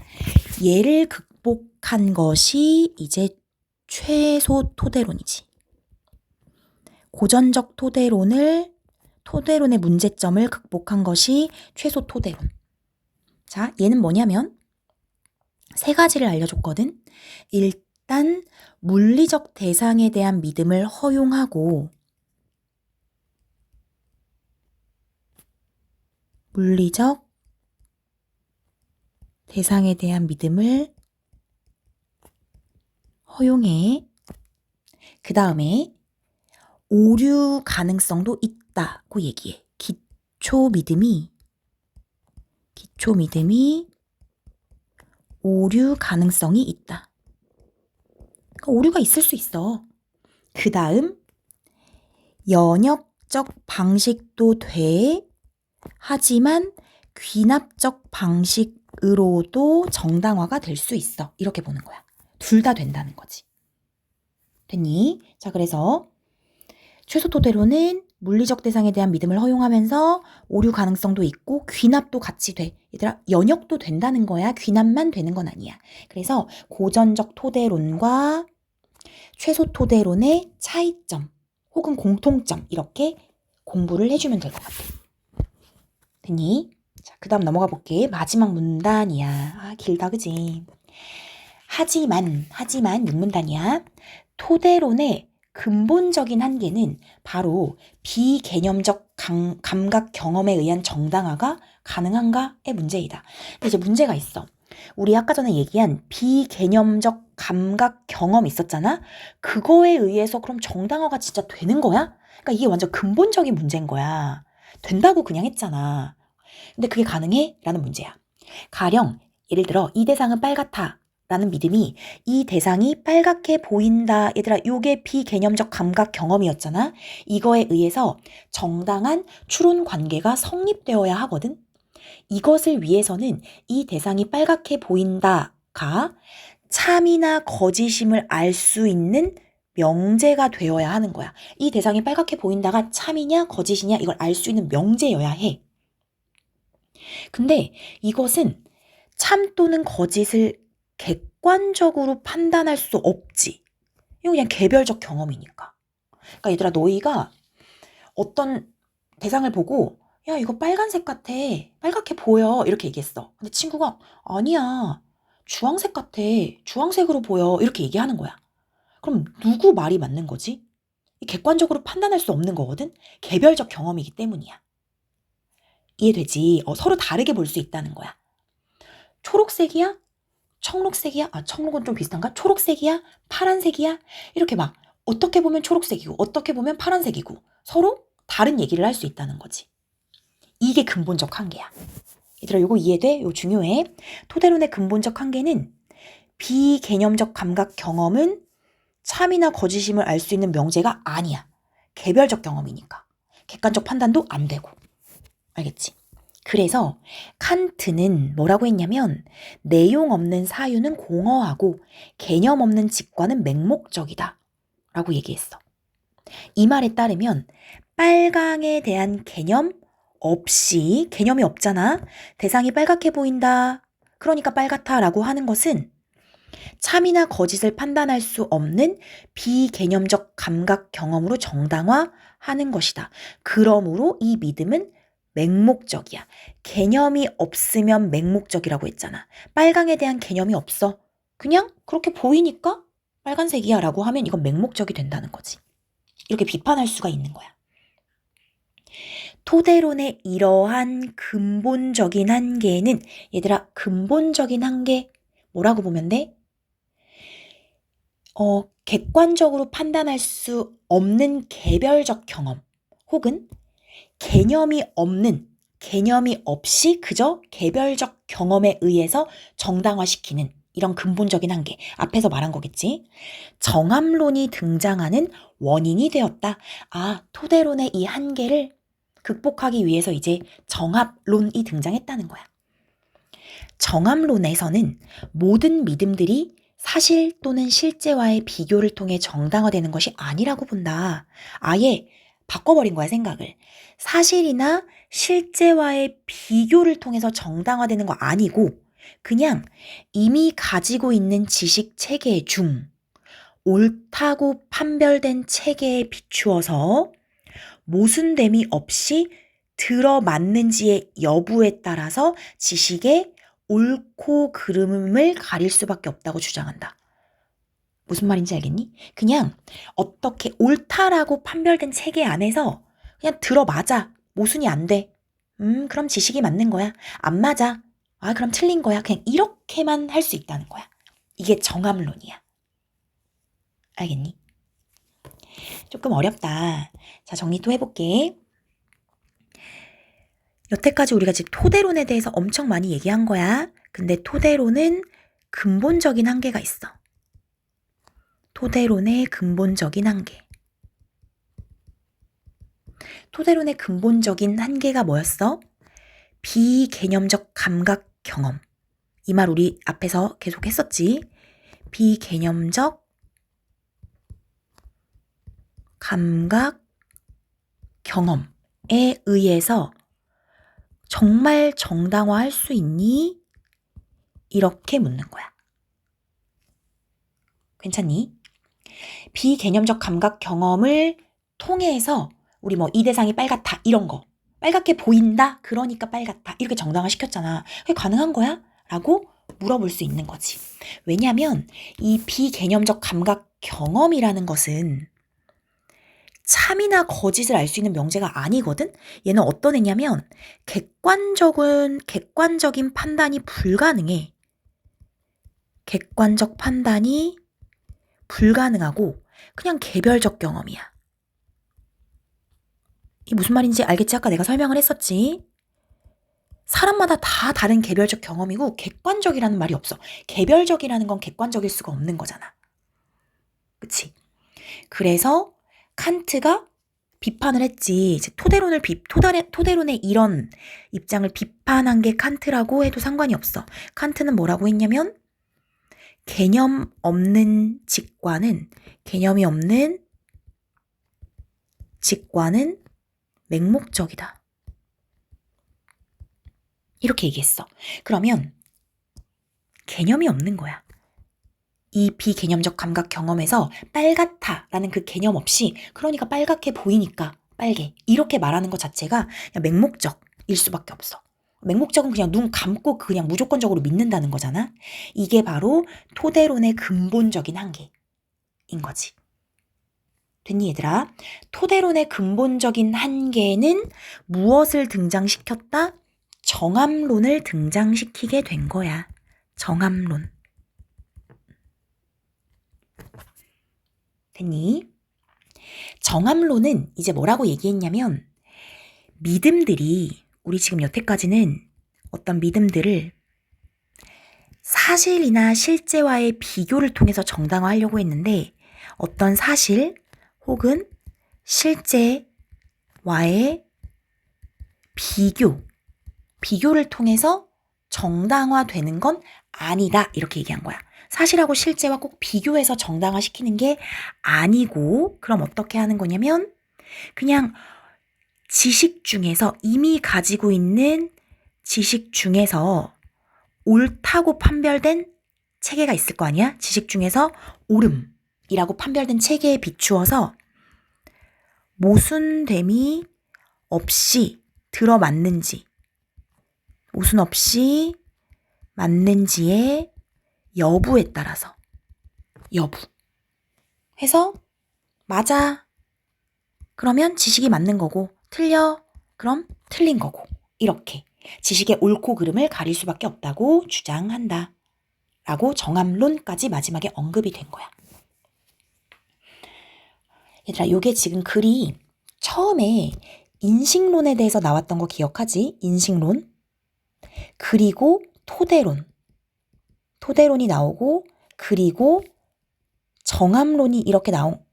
얘를 극복한 것이 이제 최소 토대론이지. 고전적 토대론의 문제점을 극복한 것이 최소 토대론. 자, 얘는 뭐냐면 세 가지를 알려줬거든. 일단 물리적 대상에 대한 믿음을 허용하고, 물리적 대상에 대한 믿음을 허용해. 그 다음에 오류 가능성도 있다고 얘기해. 기초 믿음이 오류 가능성이 있다. 그러니까 오류가 있을 수 있어. 그 다음 연역적 방식도 돼. 하지만 귀납적 방식으로도 정당화가 될 수 있어. 이렇게 보는 거야. 둘 다 된다는 거지. 됐니? 자, 그래서 최소 토대로는 물리적 대상에 대한 믿음을 허용하면서 오류 가능성도 있고 귀납도 같이 돼. 얘들아, 연역도 된다는 거야. 귀납만 되는 건 아니야. 그래서 고전적 토대론과 최소 토대론의 차이점 혹은 공통점 이렇게 공부를 해주면 될 것 같아. 됐니? 자, 그 다음 넘어가 볼게. 마지막 문단이야. 아, 길다, 그지? 하지만 6문단이야. 토대론의 근본적인 한계는 바로 비개념적 감각 경험에 의한 정당화가 가능한가의 문제이다. 근데 이제 문제가 있어. 우리 아까 전에 얘기한 비개념적 감각 경험 있었잖아? 그거에 의해서 그럼 정당화가 진짜 되는 거야? 그러니까 이게 완전 근본적인 문제인 거야. 된다고 그냥 했잖아. 근데 그게 가능해? 라는 문제야. 가령 예를 들어 이 대상은 빨갛다 라는 믿음이 이 대상이 빨갛게 보인다. 얘들아, 요게 비개념적 감각 경험이었잖아. 이거에 의해서 정당한 추론 관계가 성립되어야 하거든. 이것을 위해서는 이 대상이 빨갛게 보인다가 참이나 거짓임을 알 수 있는 명제가 되어야 하는 거야. 이 대상이 빨갛게 보인다가 참이냐 거짓이냐 이걸 알 수 있는 명제여야 해. 근데 이것은 참 또는 거짓을 객관적으로 판단할 수 없지. 이거 그냥 개별적 경험이니까. 그러니까 얘들아, 너희가 어떤 대상을 보고 야, 이거 빨간색 같아. 빨갛게 보여. 이렇게 얘기했어. 근데 친구가 아니야. 주황색 같아. 주황색으로 보여. 이렇게 얘기하는 거야. 그럼 누구 말이 맞는 거지? 객관적으로 판단할 수 없는 거거든? 개별적 경험이기 때문이야. 이해되지? 서로 다르게 볼 수 있다는 거야. 초록색이야? 청록색이야? 청록은 좀 비슷한가? 초록색이야? 파란색이야? 이렇게 막 어떻게 보면 초록색이고 어떻게 보면 파란색이고 서로 다른 얘기를 할 수 있다는 거지. 이게 근본적 한계야. 얘들아, 요거 이해돼? 요거 중요해. 토대론의 근본적 한계는 비개념적 감각 경험은 참이나 거짓임을 알 수 있는 명제가 아니야. 개별적 경험이니까. 객관적 판단도 안 되고. 알겠지? 그래서 칸트는 뭐라고 했냐면 내용 없는 사유는 공허하고 개념 없는 직관은 맹목적이다 라고 얘기했어. 이 말에 따르면 빨강에 대한 개념 없이, 개념이 없잖아. 대상이 빨갛게 보인다. 그러니까 빨갛다 라고 하는 것은 참이나 거짓을 판단할 수 없는 비개념적 감각 경험으로 정당화하는 것이다. 그러므로 이 믿음은 맹목적이야. 개념이 없으면 맹목적이라고 했잖아. 빨강에 대한 개념이 없어. 그냥 그렇게 보이니까 빨간색이야 라고 하면 이건 맹목적이 된다는 거지. 이렇게 비판할 수가 있는 거야. 토대론의 이러한 근본적인 한계는, 얘들아, 근본적인 한계 뭐라고 보면 돼? 객관적으로 판단할 수 없는 개별적 경험 혹은 개념이 없이 그저 개별적 경험에 의해서 정당화시키는 이런 근본적인 한계. 앞에서 말한 거겠지. 정함론이 등장하는 원인이 되었다. 토대론의 이 한계를 극복하기 위해서 이제 정합론이 등장했다는 거야. 정함론에서는 모든 믿음들이 사실 또는 실제와의 비교를 통해 정당화되는 것이 아니라고 본다. 아예 바꿔버린 거야, 생각을. 사실이나 실제와의 비교를 통해서 정당화되는 거 아니고 그냥 이미 가지고 있는 지식 체계 중 옳다고 판별된 체계에 비추어서 모순됨이 없이 들어맞는지의 여부에 따라서 지식의 옳고 그름을 가릴 수밖에 없다고 주장한다. 무슨 말인지 알겠니? 그냥 어떻게 옳다라고 판별된 체계 안에서 그냥 들어맞아. 모순이 안 돼. 그럼 지식이 맞는 거야. 안 맞아. 그럼 틀린 거야. 그냥 이렇게만 할 수 있다는 거야. 이게 정함론이야. 알겠니? 조금 어렵다. 자, 정리 또 해볼게. 여태까지 우리가 지금 토대론에 대해서 엄청 많이 얘기한 거야. 근데 토대론은 근본적인 한계가 있어. 토대론의 근본적인 한계. 토대론의 근본적인 한계가 뭐였어? 비개념적 감각 경험. 이 말 우리 앞에서 계속 했었지. 비개념적 감각 경험에 의해서 정말 정당화할 수 있니? 이렇게 묻는 거야. 괜찮니? 비개념적 감각 경험을 통해서 우리 이 대상이 빨갛다 이런 거. 빨갛게 보인다? 그러니까 빨갛다. 이렇게 정당화 시켰잖아. 그게 가능한 거야? 라고 물어볼 수 있는 거지. 왜냐하면 이 비개념적 감각 경험이라는 것은 참이나 거짓을 알 수 있는 명제가 아니거든? 얘는 어떤 애냐면 객관적인 판단이 불가능해. 객관적 판단이 불가능하고 그냥 개별적 경험이야. 이게 무슨 말인지 알겠지? 아까 내가 설명을 했었지. 사람마다 다 다른 개별적 경험이고 객관적이라는 말이 없어. 개별적이라는 건 객관적일 수가 없는 거잖아. 그치? 그래서 칸트가 비판을 했지. 토대론의 이런 입장을 비판한 게 칸트라고 해도 상관이 없어. 칸트는 뭐라고 했냐면 개념이 없는 직관은 맹목적이다. 이렇게 얘기했어. 그러면 개념이 없는 거야. 이 비개념적 감각 경험에서 빨갛다라는 그 개념 없이 그러니까 빨갛게 보이니까 빨개. 이렇게 말하는 것 자체가 그냥 맹목적일 수밖에 없어. 맹목적은 그냥 눈 감고 그냥 무조건적으로 믿는다는 거잖아. 이게 바로 토대론의 근본적인 한계인 거지. 됐니 얘들아? 토대론의 근본적인 한계는 무엇을 등장시켰다? 정함론을 등장시키게 된 거야. 정함론. 됐니? 정함론은 이제 뭐라고 얘기했냐면 믿음들이 우리 지금 여태까지는 어떤 믿음들을 사실이나 실제와의 비교를 통해서 정당화하려고 했는데 어떤 사실 혹은 실제와의 비교를 통해서 정당화되는 건 아니다 이렇게 얘기한 거야. 사실하고 실제와 꼭 비교해서 정당화시키는 게 아니고 그럼 어떻게 하는 거냐면 그냥 지식 중에서 이미 가지고 있는 지식 중에서 옳다고 판별된 체계가 있을 거 아니야? 지식 중에서 옳음이라고 판별된 체계에 비추어서 모순됨이 없이 들어맞는지 모순 없이 맞는지의 여부에 따라서 여부 해서 맞아 그러면 지식이 맞는 거고 틀려 그럼 틀린 거고 이렇게 지식의 옳고 그름을 가릴 수밖에 없다고 주장한다 라고 정함론까지 마지막에 언급이 된 거야. 얘들아 요게 지금 글이 처음에 인식론에 대해서 나왔던 거 기억하지? 인식론 그리고 토대론이 나오고 그리고 정함론이 이렇게 나온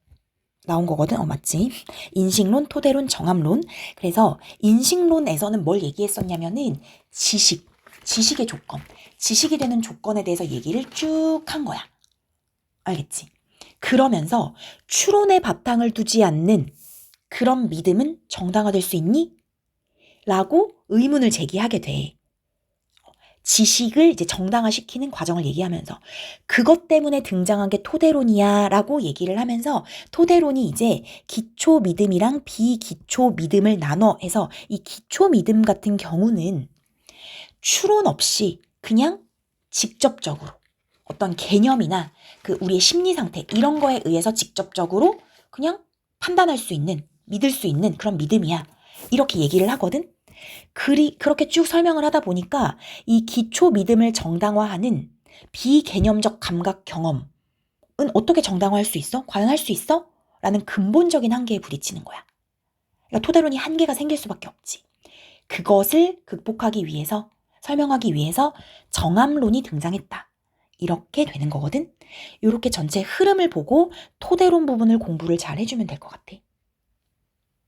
거거든. 맞지? 인식론, 토대론, 정함론. 그래서 인식론에서는 뭘 얘기했었냐면은 지식의 조건, 지식이 되는 조건에 대해서 얘기를 쭉 한 거야. 알겠지? 그러면서 추론의 바탕을 두지 않는 그런 믿음은 정당화될 수 있니? 라고 의문을 제기하게 돼. 지식을 이제 정당화시키는 과정을 얘기하면서 그것 때문에 등장한 게 토대론이야 라고 얘기를 하면서 토대론이 이제 기초 믿음이랑 비기초 믿음을 나눠 해서 이 기초 믿음 같은 경우는 추론 없이 그냥 직접적으로 어떤 개념이나 그 우리의 심리 상태 이런 거에 의해서 직접적으로 그냥 판단할 수 있는 믿을 수 있는 그런 믿음이야 이렇게 얘기를 하거든. 그렇게 쭉 설명을 하다 보니까 이 기초 믿음을 정당화하는 비개념적 감각 경험은 어떻게 정당화할 수 있어? 과연 할 수 있어? 라는 근본적인 한계에 부딪히는 거야. 그러니까 토대론이 한계가 생길 수밖에 없지. 그것을 극복하기 위해서 설명하기 위해서 정함론이 등장했다. 이렇게 되는 거거든. 이렇게 전체 흐름을 보고 토대론 부분을 공부를 잘 해주면 될 것 같아.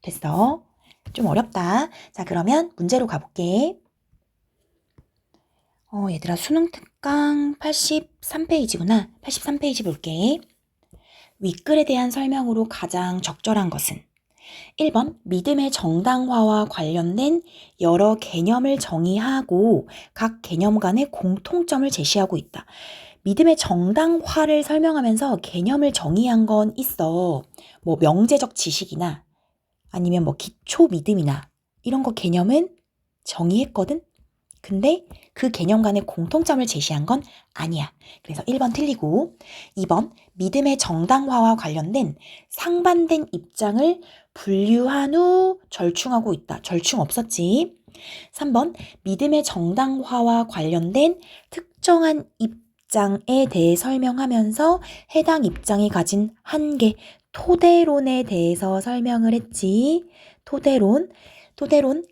됐어? 좀 어렵다. 자, 그러면 문제로 가볼게. 얘들아, 수능 특강 83페이지구나. 83페이지 볼게. 윗글에 대한 설명으로 가장 적절한 것은 1번, 믿음의 정당화와 관련된 여러 개념을 정의하고 각 개념 간의 공통점을 제시하고 있다. 믿음의 정당화를 설명하면서 개념을 정의한 건 있어. 뭐 명제적 지식이나 아니면 뭐 기초 믿음이나 이런 거 개념은 정의했거든? 근데 그 개념 간의 공통점을 제시한 건 아니야. 그래서 1번 틀리고 2번 믿음의 정당화와 관련된 상반된 입장을 분류한 후 절충하고 있다. 절충 없었지. 3번 믿음의 정당화와 관련된 특정한 입장에 대해 설명하면서 해당 입장이 가진 한계, 토대론에 대해서 설명을 했지. 토대론,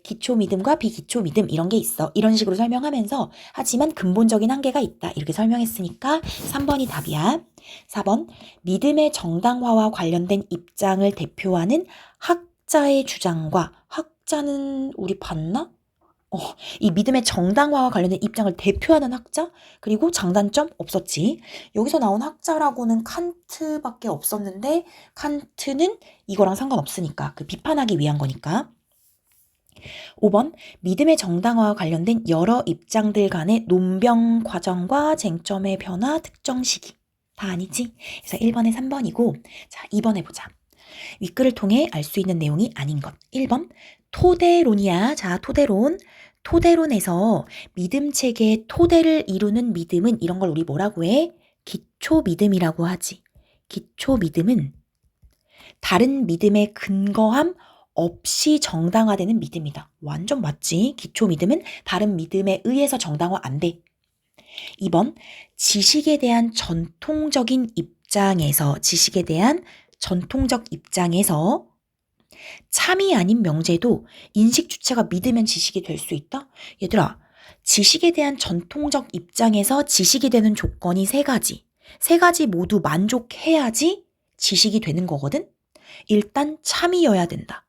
기초 믿음과 비기초 믿음 이런 게 있어. 이런 식으로 설명하면서 하지만 근본적인 한계가 있다. 이렇게 설명했으니까 3번이 답이야. 4번, 믿음의 정당화와 관련된 입장을 대표하는 학자의 주장과 학자는 우리 봤나? 이 믿음의 정당화와 관련된 입장을 대표하는 학자? 그리고 장단점 없었지. 여기서 나온 학자라고는 칸트밖에 없었는데 칸트는 이거랑 상관없으니까 그 비판하기 위한 거니까. 5번 믿음의 정당화와 관련된 여러 입장들 간의 논병 과정과 쟁점의 변화 특정 시기. 다 아니지? 그래서 1번에 3번이고 자 2번 해보자. 윗글을 통해 알 수 있는 내용이 아닌 것. 1번 토대론이야. 자, 토대론. 토대론에서 믿음 체계의 토대를 이루는 믿음은 이런 걸 우리 뭐라고 해? 기초 믿음이라고 하지. 기초 믿음은 다른 믿음의 근거함 없이 정당화되는 믿음이다. 완전 맞지? 기초 믿음은 다른 믿음에 의해서 정당화 안 돼. 2번 지식에 대한 전통적인 입장에서 참이 아닌 명제도 인식 주체가 믿으면 지식이 될 수 있다? 얘들아, 지식에 대한 전통적 입장에서 지식이 되는 조건이 세 가지. 세 가지 모두 만족해야지 지식이 되는 거거든? 일단 참이어야 된다.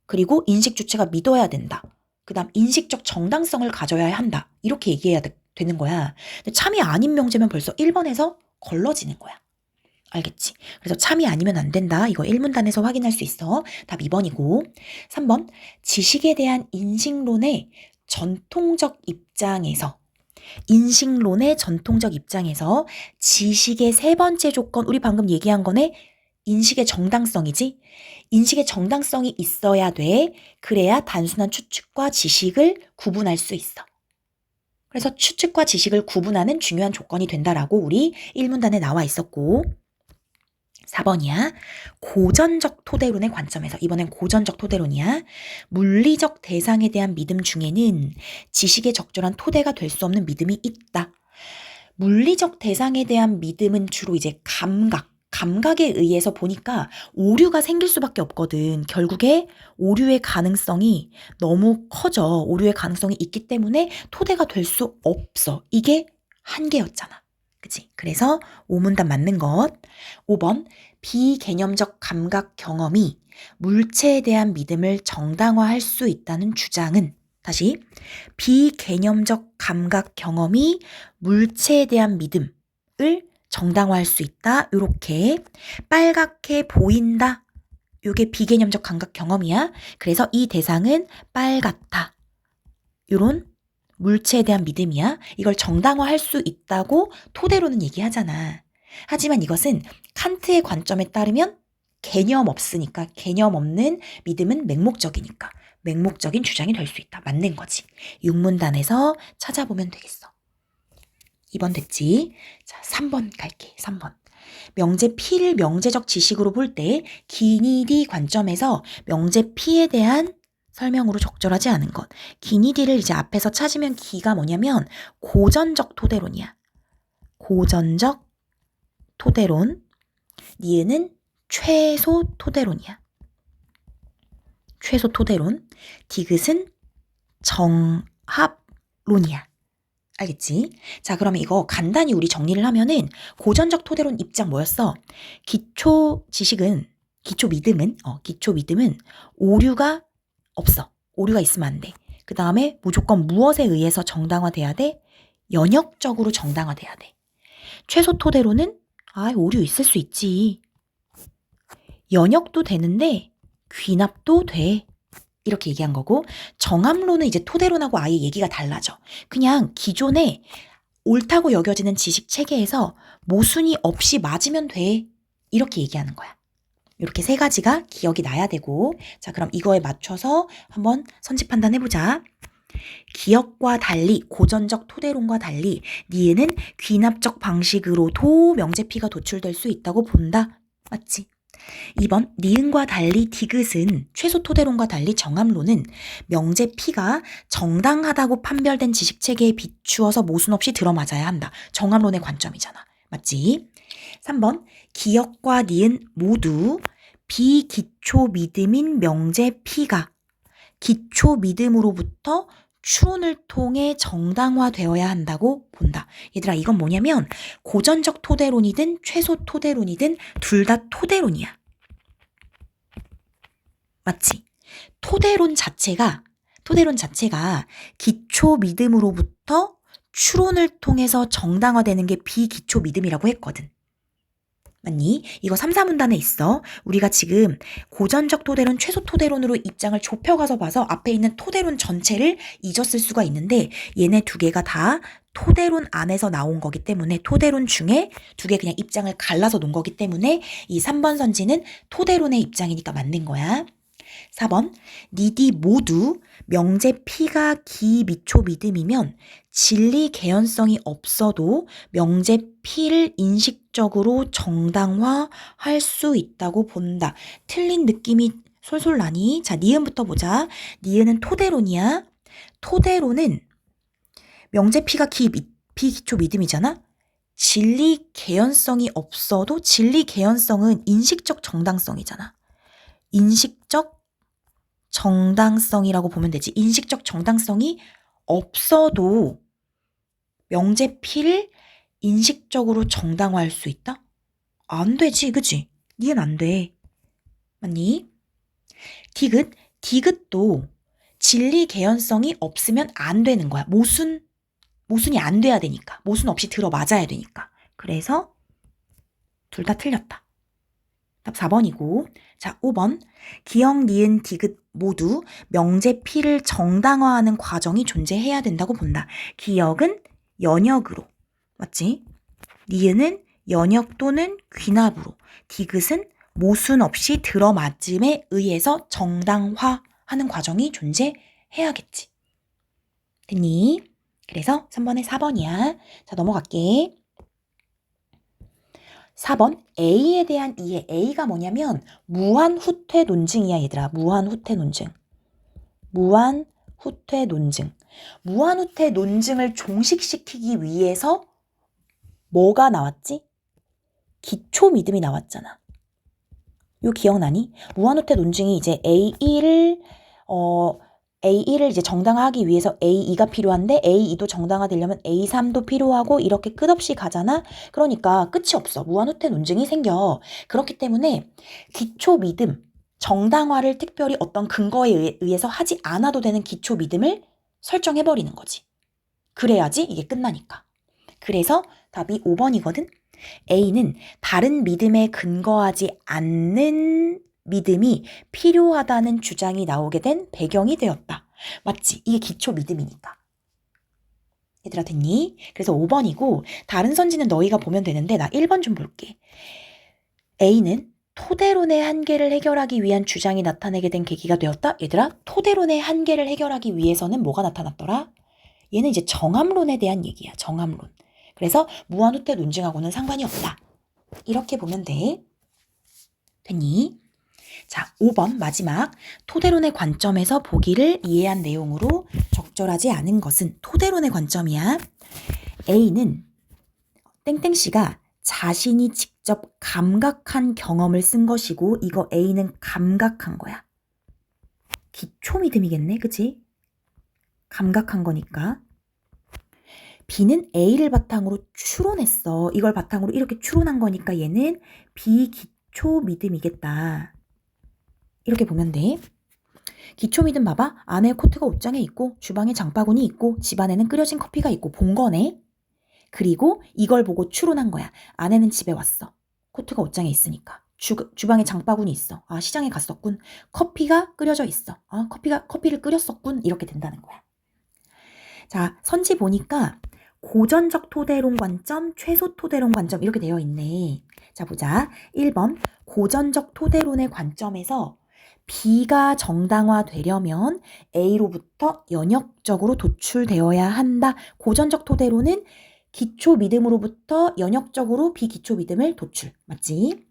그리고 인식 주체가 믿어야 된다. 그 다음 인식적 정당성을 가져야 한다. 이렇게 얘기해야 되는 거야. 근데 참이 아닌 명제면 벌써 1번에서 걸러지는 거야. 알겠지? 그래서 참이 아니면 안 된다. 이거 1문단에서 확인할 수 있어. 답 2번이고. 3번 지식에 대한 인식론의 전통적 입장에서 지식의 세 번째 조건, 우리 방금 얘기한 거네. 인식의 정당성이지. 인식의 정당성이 있어야 돼. 그래야 단순한 추측과 지식을 구분할 수 있어. 그래서 추측과 지식을 구분하는 중요한 조건이 된다라고 우리 1문단에 나와 있었고, 4번이야. 고전적 토대론의 관점에서, 이번엔 고전적 토대론이야. 물리적 대상에 대한 믿음 중에는 지식의 적절한 토대가 될 수 없는 믿음이 있다. 물리적 대상에 대한 믿음은 주로 이제 감각에 의해서 보니까 오류가 생길 수밖에 없거든. 결국에 오류의 가능성이 너무 커져. 오류의 가능성이 있기 때문에 토대가 될 수 없어. 이게 한계였잖아. 그치? 그래서 5문단 맞는 것. 5번 비개념적 감각 경험이 물체에 대한 믿음을 정당화할 수 있다는 주장은, 다시, 비개념적 감각 경험이 물체에 대한 믿음을 정당화할 수 있다. 요렇게 빨갛게 보인다. 요게 비개념적 감각 경험이야. 그래서 이 대상은 빨갛다. 요런 물체에 대한 믿음이야. 이걸 정당화할 수 있다고 토대로는 얘기하잖아. 하지만 이것은 칸트의 관점에 따르면 개념 없는 믿음은 맹목적이니까 맹목적인 주장이 될 수 있다. 맞는 거지. 6문단에서 찾아보면 되겠어. 2번 됐지? 자, 3번 갈게. 3번. 명제 P를 명제적 지식으로 볼 때 기니디 관점에서 명제 P에 대한 설명으로 적절하지 않은 것. 기니디를 이제 앞에서 찾으면 기가 뭐냐면 고전적 토대론이야. 고전적 토대론. 니은은 최소 토대론이야. 최소 토대론. 디귿은 정합론이야. 알겠지? 자, 그러면 이거 간단히 우리 정리를 하면은 고전적 토대론 입장 뭐였어? 기초 믿음은 오류가 없어. 오류가 있으면 안 돼. 그 다음에 무조건 무엇에 의해서 정당화돼야 돼? 연역적으로 정당화돼야 돼. 최소 토대로는 오류 있을 수 있지. 연역도 되는데 귀납도 돼. 이렇게 얘기한 거고, 정합론은 이제 토대론하고 아예 얘기가 달라져. 그냥 기존에 옳다고 여겨지는 지식 체계에서 모순이 없이 맞으면 돼. 이렇게 얘기하는 거야. 이렇게 세 가지가 기억이 나야 되고, 자, 그럼 이거에 맞춰서 한번 선지 판단해보자. 기억과 달리, 고전적 토대론과 달리 니은은 귀납적 방식으로도 명제피가 도출될 수 있다고 본다. 맞지? 2번 니은과 달리 디귿은 최소 토대론과 달리 정합론은 명제피가 정당하다고 판별된 지식체계에 비추어서 모순 없이 들어맞아야 한다. 정합론의 관점이잖아. 맞지? 3번 기억과 니은 모두 비기초 믿음인 명제피가 기초 믿음으로부터 추론을 통해 정당화되어야 한다고 본다. 얘들아, 이건 뭐냐면 고전적 토대론이든 최소 토대론이든 둘 다 토대론이야. 맞지? 토대론 자체가 기초 믿음으로부터 추론을 통해서 정당화되는 게 비기초 믿음이라고 했거든. 맞니? 이거 3, 4문단에 있어. 우리가 지금 고전적 토대론, 최소 토대론으로 입장을 좁혀가서 봐서 앞에 있는 토대론 전체를 잊었을 수가 있는데 얘네 두 개가 다 토대론 안에서 나온 거기 때문에 토대론 중에 두 개 그냥 입장을 갈라서 놓은 거기 때문에 이 3번 선지는 토대론의 입장이니까 맞는 거야. 4번 니디 모두 명제 P가 기 미초 믿음이면 진리 개연성이 없어도 명제 P를 인식적으로 정당화할 수 있다고 본다. 틀린 느낌이 솔솔 나니? 자, 니은부터 보자. 니은은 토대론이야. 토대론은 명제 P가 비기초 믿음이잖아? 진리 개연성이 없어도 진리 개연성은 인식적 정당성이잖아. 인식적 정당성이라고 보면 되지. 인식적 정당성이 없어도 명제 P를 인식적으로 정당화할 수 있다? 안 되지, 그치? 니은 안 돼. 맞니? 디귿도 진리 개연성이 없으면 안 되는 거야. 모순이 안 돼야 되니까. 모순 없이 들어맞아야 되니까. 그래서 둘 다 틀렸다. 답 4번이고. 자, 5번. 기역, 니은, 디귿 모두 명제 P를 정당화하는 과정이 존재해야 된다고 본다. 기역은 연역으로. 맞지? 니은은 연역 또는 귀납으로. 디귿은 모순 없이 들어맞음에 의해서 정당화하는 과정이 존재해야겠지. 됐니? 그래서 3번에 4번이야. 자, 넘어갈게. 4번 A에 대한 이해. A가 뭐냐면 무한후퇴 논증이야, 얘들아. 무한후퇴 논증. 무한후퇴 논증. 무한후퇴 논증을 종식시키기 위해서 뭐가 나왔지? 기초 믿음이 나왔잖아. 요 기억나니? 무한후퇴 논증이 이제 A1을 이제 정당화하기 위해서 A2가 필요한데 A2도 정당화되려면 A3도 필요하고 이렇게 끝없이 가잖아. 그러니까 끝이 없어. 무한후퇴 논증이 생겨. 그렇기 때문에 기초 믿음, 정당화를 특별히 어떤 근거에 의해서 하지 않아도 되는 기초 믿음을 설정해버리는 거지. 그래야지 이게 끝나니까. 그래서 답이 5번이거든. A는 다른 믿음에 근거하지 않는 믿음이 필요하다는 주장이 나오게 된 배경이 되었다. 맞지? 이게 기초 믿음이니까. 얘들아 됐니? 그래서 5번이고 다른 선지는 너희가 보면 되는데 나 1번 좀 볼게. A는 토대론의 한계를 해결하기 위한 주장이 나타나게 된 계기가 되었다. 얘들아 토대론의 한계를 해결하기 위해서는 뭐가 나타났더라? 얘는 이제 정함론에 대한 얘기야. 정함론. 그래서 무한후퇴 논증하고는 상관이 없다. 이렇게 보면 돼. 됐니? 자, 5번 마지막. 토대론의 관점에서 보기를 이해한 내용으로 적절하지 않은 것은 토대론의 관점이야. A는 땡땡씨가 자신이 직접 감각한 경험을 쓴 것이고 이거 A는 감각한 거야. 기초 믿음이겠네, 그치? 감각한 거니까. B는 A를 바탕으로 추론했어. 이걸 바탕으로 이렇게 추론한 거니까 얘는 비기초 믿음이겠다. 이렇게 보면 돼. 기초 믿음 봐봐. 안에 코트가 옷장에 있고 주방에 장바구니 있고 집안에는 끓여진 커피가 있고 본 거네. 그리고 이걸 보고 추론한 거야. 아내는 집에 왔어. 코트가 옷장에 있으니까. 주방에 장바구니 있어. 아, 시장에 갔었군. 커피가 끓여져 있어. 아, 커피를 끓였었군. 이렇게 된다는 거야. 자, 선지 보니까 고전적 토대론 관점, 최소 토대론 관점 이렇게 되어 있네. 자, 보자. 1번 고전적 토대론의 관점에서 B가 정당화되려면 A로부터 연역적으로 도출되어야 한다. 고전적 토대론은 기초 믿음으로부터 연역적으로 비기초 믿음을 도출. 맞지?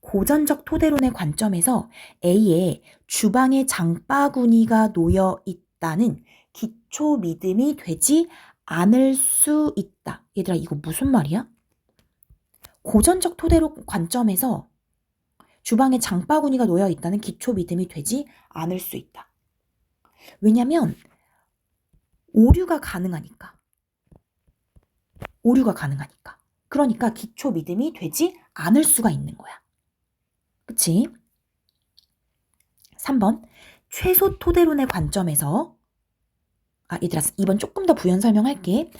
고전적 토대론의 관점에서 A에 주방에 장바구니가 놓여 있다는 기초 믿음이 되지 않을 수 있다. 얘들아 이거 무슨 말이야? 고전적 토대론 관점에서 주방에 장바구니가 놓여 있다는 기초 믿음이 되지 않을 수 있다. 왜냐면 오류가 가능하니까. 그러니까 기초 믿음이 되지 않을 수가 있는 거야. 그치? 3번 최소 토대론의 관점에서 얘들아 2번 조금 더 부연 설명할게.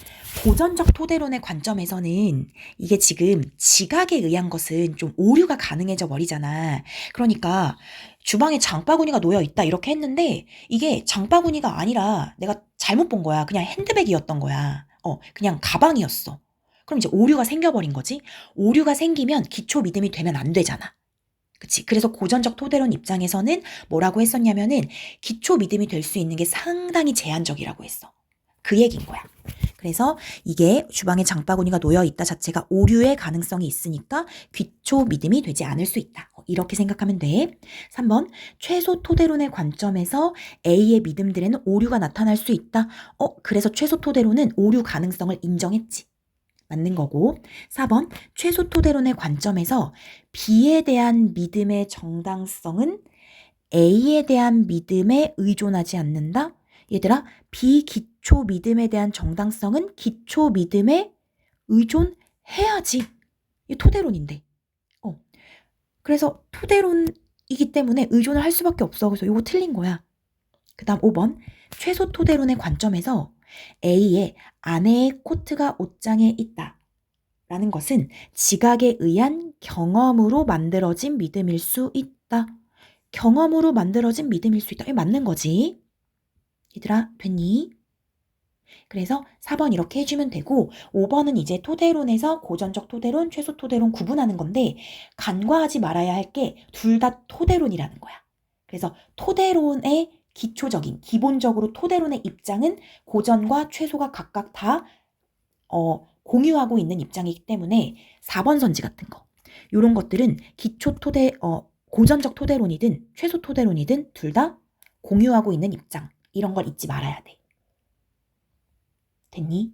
고전적 토대론의 관점에서는 이게 지금 지각에 의한 것은 좀 오류가 가능해져 버리잖아. 그러니까 주방에 장바구니가 놓여 있다 이렇게 했는데 이게 장바구니가 아니라 내가 잘못 본 거야. 그냥 핸드백이었던 거야. 그냥 가방이었어. 그럼 이제 오류가 생겨버린 거지. 오류가 생기면 기초 믿음이 되면 안 되잖아. 그치? 그래서 고전적 토대론 입장에서는 뭐라고 했었냐면은 기초 믿음이 될 수 있는 게 상당히 제한적이라고 했어. 그 얘기인 거야. 그래서 이게 주방에 장바구니가 놓여 있다 자체가 오류의 가능성이 있으니까 기초 믿음이 되지 않을 수 있다. 이렇게 생각하면 돼. 3번 최소 토대론의 관점에서 A의 믿음들에는 오류가 나타날 수 있다. 그래서 최소 토대론은 오류 가능성을 인정했지. 맞는 거고. 4번 최소 토대론의 관점에서 B에 대한 믿음의 정당성은 A에 대한 믿음에 의존하지 않는다. 얘들아, 비기초 믿음에 대한 정당성은 기초 믿음에 의존해야지. 이 토대론인데. 그래서 토대론이기 때문에 의존을 할 수밖에 없어. 그래서 이거 틀린 거야. 그 다음 5번 최소 토대론의 관점에서 A의 아내의 코트가 옷장에 있다 라는 것은 지각에 의한 경험으로 만들어진 믿음일 수 있다. 경험으로 만들어진 믿음일 수 있다. 이게 맞는 거지. 얘들아, 됐니? 그래서 4번 이렇게 해주면 되고 5번은 이제 토대론에서 고전적 토대론, 최소 토대론 구분하는 건데 간과하지 말아야 할 게 둘 다 토대론이라는 거야. 그래서 토대론의 기초적인, 기본적으로 토대론의 입장은 고전과 최소가 각각 다 공유하고 있는 입장이기 때문에 4번 선지 같은 거 이런 것들은 고전적 토대론이든 최소 토대론이든 둘 다 공유하고 있는 입장 이런 걸 잊지 말아야 돼. 됐니?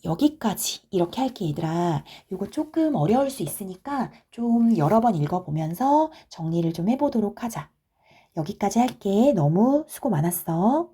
여기까지 이렇게 할게 얘들아. 이거 조금 어려울 수 있으니까 좀 여러 번 읽어보면서 정리를 좀 해보도록 하자. 여기까지 할게. 너무 수고 많았어.